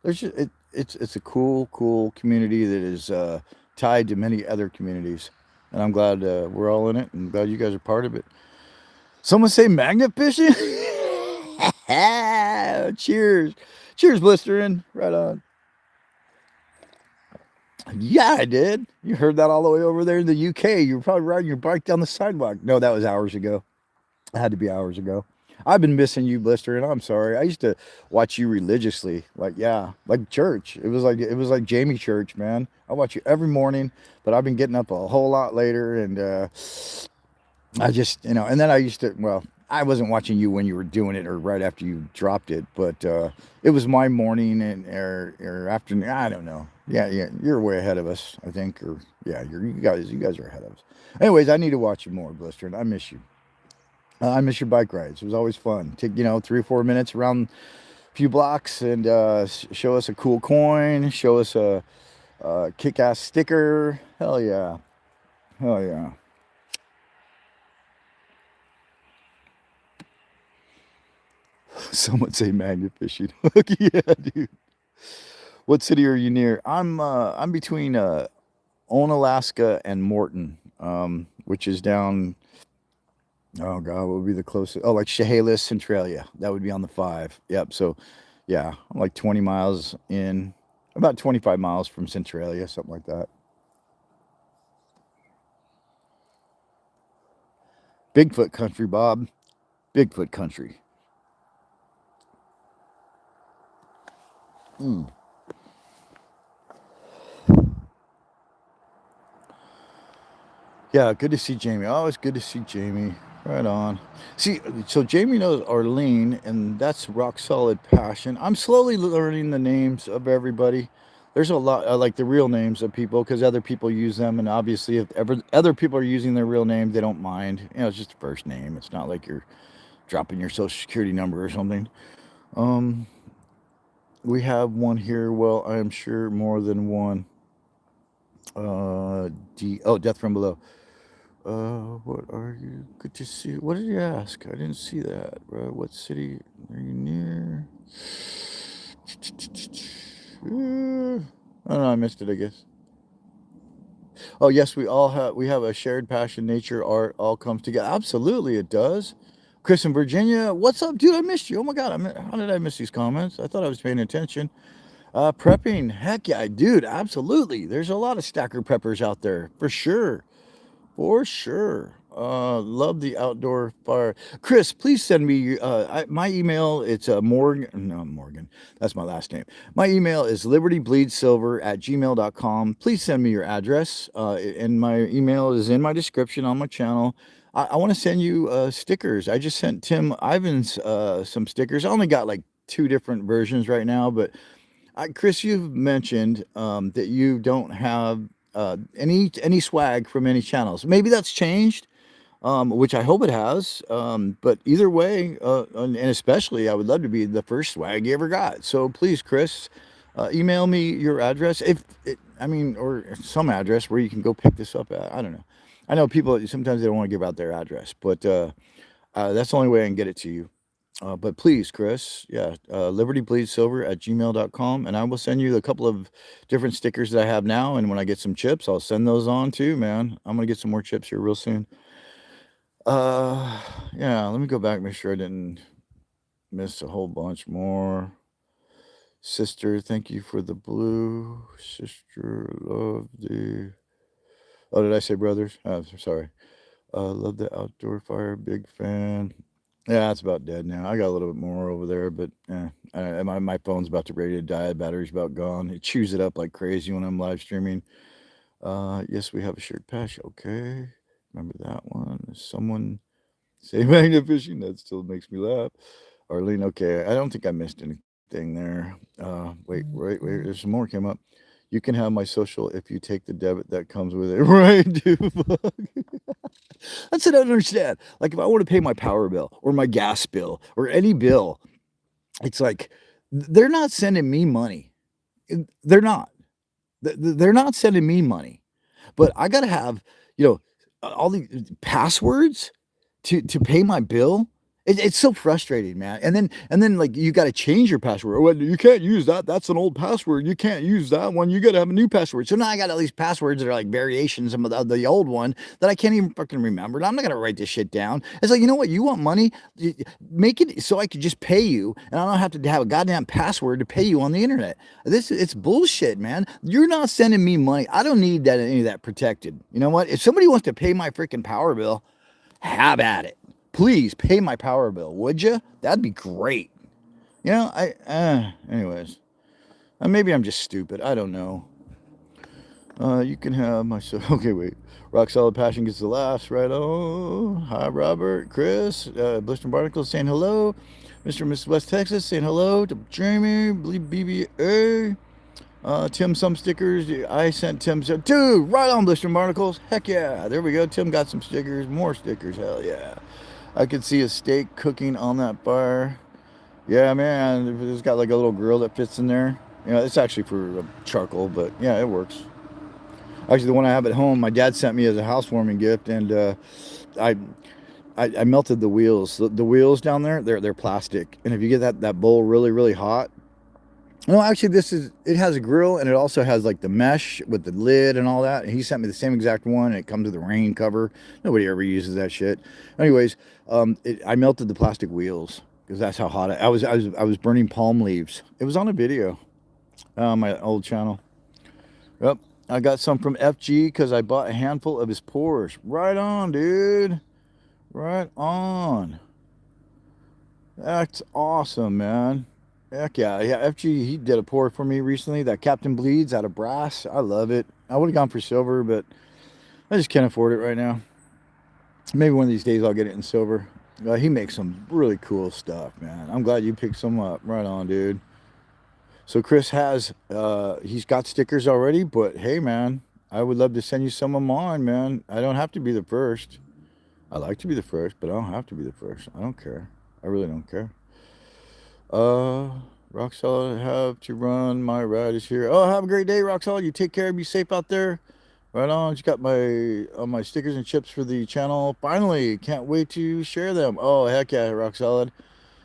there's just, it's a cool community that is tied to many other communities, and I'm glad we're all in it, and glad you guys are part of it. Someone say magnet fishing. Cheers, cheers, blistering. Right on. Yeah, I did. You heard that all the way over there in the UK. You were probably riding your bike down the sidewalk. No, that was hours ago. It had to be hours ago. I've been missing you, Blister, and I'm sorry. I used to watch you religiously, like yeah, like church. It was like Jamie Church, man. I watch you every morning, but I've been getting up a whole lot later, and I just, you know, and then I used to, well, I wasn't watching you when you were doing it or right after you dropped it, but it was my morning and or afternoon. I don't know. Yeah, you're way ahead of us, I think, or yeah, you guys are ahead of us. Anyways, I need to watch you more, Blister, and I miss you. I miss your bike rides. It was always fun. Take, you know, 3 or 4 minutes around a few blocks and show us a cool coin. Show us Kick-ass sticker. Hell yeah. Hell yeah. Someone say magnet fishing. Yeah, dude. What city are you near? I'm between Onalaska and Morton, which is down. Oh God, what would be the closest? Oh, like Chehalis, Centralia. That would be on the 5. Yep. So, yeah, I'm like 20 miles in, about 25 miles from Centralia, something like that. Bigfoot country, Bob. Bigfoot country. Mm. Yeah, good to see Jamie. Always good to see Jamie. Right on. See, so Jamie knows Arlene, and that's rock solid passion. I'm slowly learning the names of everybody. There's a lot, like the real names of people, because other people use them, and obviously, if ever other people are using their real name, they don't mind. You know, it's just a first name. It's not like you're dropping your social security number or something. Um, we have one here. Well, I am sure more than one. Death from below. What are you? Good to see. What did you ask? I didn't see that. What city are you near? I don't know. I missed it. I guess. Oh yes, we have a shared passion. Nature, art, all comes together. Absolutely, it does. Chris in Virginia, what's up, dude? I missed you. Oh my God, how did I miss these comments? I thought I was paying attention. Prepping, heck yeah, dude. Absolutely. There's a lot of stacker preppers out there for sure. For sure. Love the outdoor fire. Chris, please send me my email. It's Morgan. No, Morgan. That's my last name. My email is libertybleedsilver@gmail.com. Please send me your address. And my email is in my description on my channel. I want to send you stickers. I just sent Tim Ivans some stickers. I only got like 2 different versions right now, but Chris, you've mentioned that you don't have any swag from any channels. Maybe that's changed, which I hope it has. But either way, and especially, I would love to be the first swag you ever got. So please, Chris, email me your address. I mean, or some address where you can go pick this up at. I don't know. I know people sometimes they don't want to give out their address, but that's the only way I can get it to you. But please, Chris, yeah, libertybleedsilver@gmail.com, and I will send you a couple of different stickers that I have now. And when I get some chips, I'll send those on too, man. I'm gonna get some more chips here real soon. Yeah, let me go back, make sure I didn't miss a whole bunch more. Sister, thank you for the blue. Sister, love the. Oh, did I say brothers? Oh, sorry. Love the outdoor fire. Big fan. Yeah, it's about dead now. I got a little bit more over there, but my phone's about to ready to die. The battery's about gone. It chews it up like crazy when I'm live streaming. Yes, we have a shared passion. Okay, remember that one. Someone say magnet fishing. That still makes me laugh. Arlene, okay. I don't think I missed anything there. Wait. There's some more came up. You can have my social if you take the debit that comes with it. Right, dude. That's what I don't understand. Like if I want to pay my power bill or my gas bill or any bill, it's like they're not sending me money. They're not. They're not sending me money. But I gotta have, you know, all the passwords to pay my bill. It's so frustrating, man. And then like you got to change your password. Well, you can't use that. That's an old password. You can't use that one. You got to have a new password. So now I got all these passwords that are like variations of the old one that I can't even fucking remember. And I'm not gonna write this shit down. It's like, you know what? You want money? Make it so I could just pay you, and I don't have to have a goddamn password to pay you on the internet. It's bullshit, man. You're not sending me money. I don't need that any of that protected. You know what? If somebody wants to pay my freaking power bill, have at it. Please pay my power bill, would you? That'd be great. You know, anyways. Maybe I'm just stupid. I don't know. You can have my, okay, wait. Rock Solid Passion gets the laughs, right on. Hi, Robert, Chris, Blister Barnacle saying hello. Mr. and Mrs. West Texas saying hello to Jamie, BBA. Tim, some stickers. I sent Tim, dude, right on, Blister Barnacles. Heck yeah. There we go. Tim got some stickers, more stickers. Hell yeah. I could see a steak cooking on that fire. Yeah, man. It's got like a little grill that fits in there. You know, it's actually for charcoal, but yeah, it works. Actually, the one I have at home, my dad sent me as a housewarming gift, and I, I melted the wheels. The wheels down there, they're plastic, and if you get that bowl really hot, no, actually, it has a grill, and it also has like the mesh with the lid and all that. And he sent me the same exact one, and it comes with a rain cover. Nobody ever uses that shit. Anyways, I melted the plastic wheels because that's how hot I was burning palm leaves. It was on a video on my old channel. Yep. I got some from FG because I bought a handful of his Porsche. Right on, dude. Right on. That's awesome, man. Heck yeah. Yeah, FG, he did a pour for me recently. That Captain Bleeds out of brass. I love it. I would have gone for silver, but I just can't afford it right now. Maybe one of these days I'll get it in silver. He makes some really cool stuff, man. I'm glad you picked some up. Right on, dude. So Chris he's got stickers already, but hey, man, I would love to send you some of mine, man. I don't have to be the first. I like to be the first, but I don't have to be the first. I don't care. I really don't care. Rock Solid, have to run. My ride is here. Oh, have a great day, Rock Solid. You take care. Be safe out there. Right on. Just got my stickers and chips for the channel. Finally, can't wait to share them. Oh, heck yeah, Rock Solid.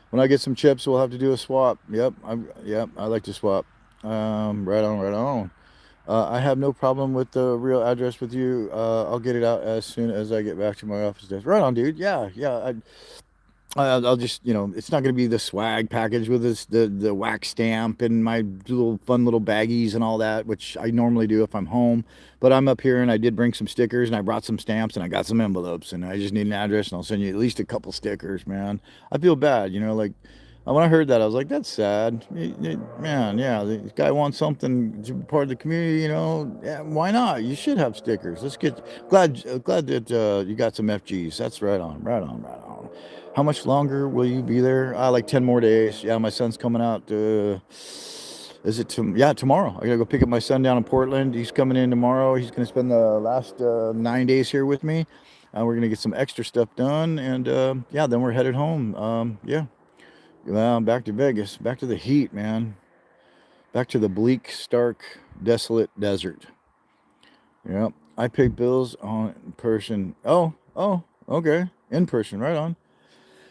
When I get some chips, we'll have to do a swap. Yep, I like to swap. Right on, right on. I have no problem with the real address with you. I'll get it out as soon as I get back to my office desk. Right on, dude. Yeah. I'll just, it's not going to be the swag package with the wax stamp and my little fun little baggies and all that, which I normally do if I'm home. But I'm up here and I did bring some stickers and I brought some stamps and I got some envelopes and I just need an address and I'll send you at least a couple stickers, man. I feel bad, like when I heard that, I was like, that's sad. Man, yeah, the guy wants something to be part of the community, Yeah, why not? You should have stickers. Glad that you got some FGs. That's right on, right on, right on. How much longer will you be there? Like 10 more days. Yeah, my son's coming out. Yeah, tomorrow. I gotta go pick up my son down in Portland. He's coming in tomorrow. He's gonna spend the last 9 days here with me. We're gonna get some extra stuff done, and yeah, then we're headed home. Yeah. Well, back to Vegas, back to the heat, man. Back to the bleak, stark, desolate desert. Yep. I pay bills on person. Oh, okay. In person, right on.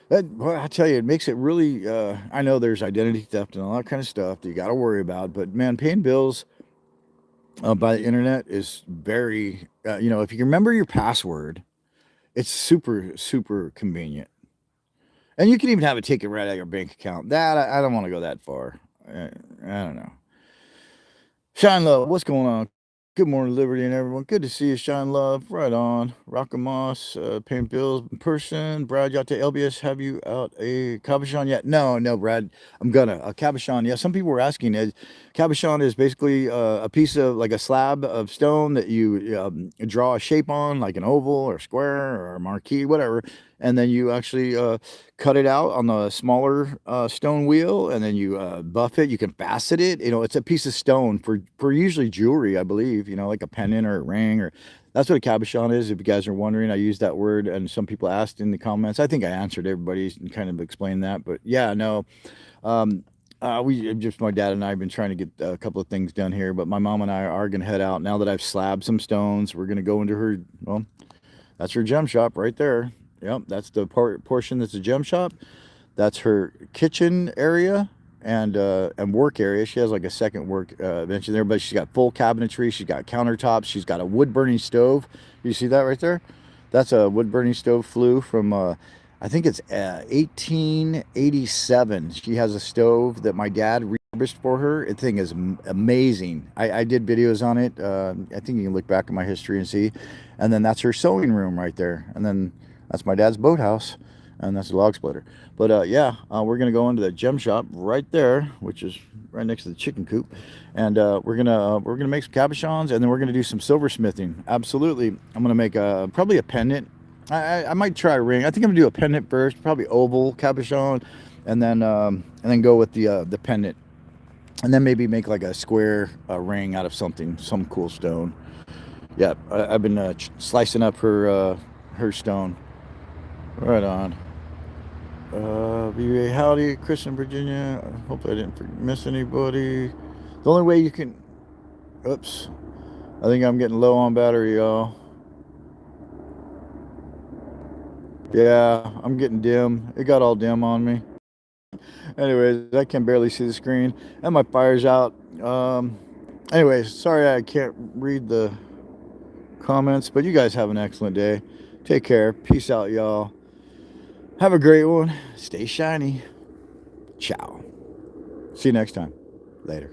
Well, I tell you, it makes it really. I know there's identity theft and all that kind of stuff that you got to worry about, but man, paying bills by the internet is very. If you can remember your password, it's super convenient. And you can even have it taken right out of your bank account. That I don't want to go that far. I don't know. Shine Love, what's going on? Good morning, Liberty and everyone. Good to see you, Shine Love. Right on. Rockamos, paying bills in person. Brad, you out to LBS? Have you out a cabochon yet? No, Brad. I'm gonna. A cabochon, yeah. Some people were asking. Cabochon is basically a piece of, like a slab of stone that you draw a shape on, like an oval or square or a marquee, whatever. And then you actually cut it out on the smaller stone wheel, and then you buff it. You can facet it. It's a piece of stone for usually jewelry, I believe. Like a pendant or a ring, or that's what a cabochon is. If you guys are wondering, I use that word, and some people asked in the comments. I think I answered everybody and kind of explained that. But yeah, no. My dad and I have been trying to get a couple of things done here, but my mom and I are gonna head out now that I've slabbed some stones. We're gonna go into her. Well, that's her gem shop right there. Yep, that's the portion that's a gem shop. That's her kitchen area and work area. She has like a second work bench in there, but she's got full cabinetry. She's got countertops. She's got a wood burning stove. You see that right there? That's a wood burning stove flue from I think it's 1887. She has a stove that my dad refurbished for her. The thing is amazing. I did videos on it. I think you can look back at my history and see. And then that's her sewing room right there. And then that's my dad's boathouse, and that's a log splitter. But we're gonna go into the gem shop right there, which is right next to the chicken coop, and we're gonna make some cabochons, and then we're gonna do some silversmithing. Absolutely, I'm gonna make probably a pendant. I might try a ring. I think I'm gonna do a pendant first, probably oval cabochon, and then go with the pendant, and then maybe make like a square ring out of some cool stone. Yeah, I've been slicing up her stone. Right on. BBA, howdy, Chris in Virginia. Hopefully I didn't miss anybody. The only way you can... Oops. I think I'm getting low on battery, y'all. Yeah, I'm getting dim. It got all dim on me. Anyways, I can barely see the screen. And my fire's out. Anyways, sorry I can't read the comments, but you guys have an excellent day. Take care. Peace out, y'all. Have a great one. Stay shiny. Ciao. See you next time. Later.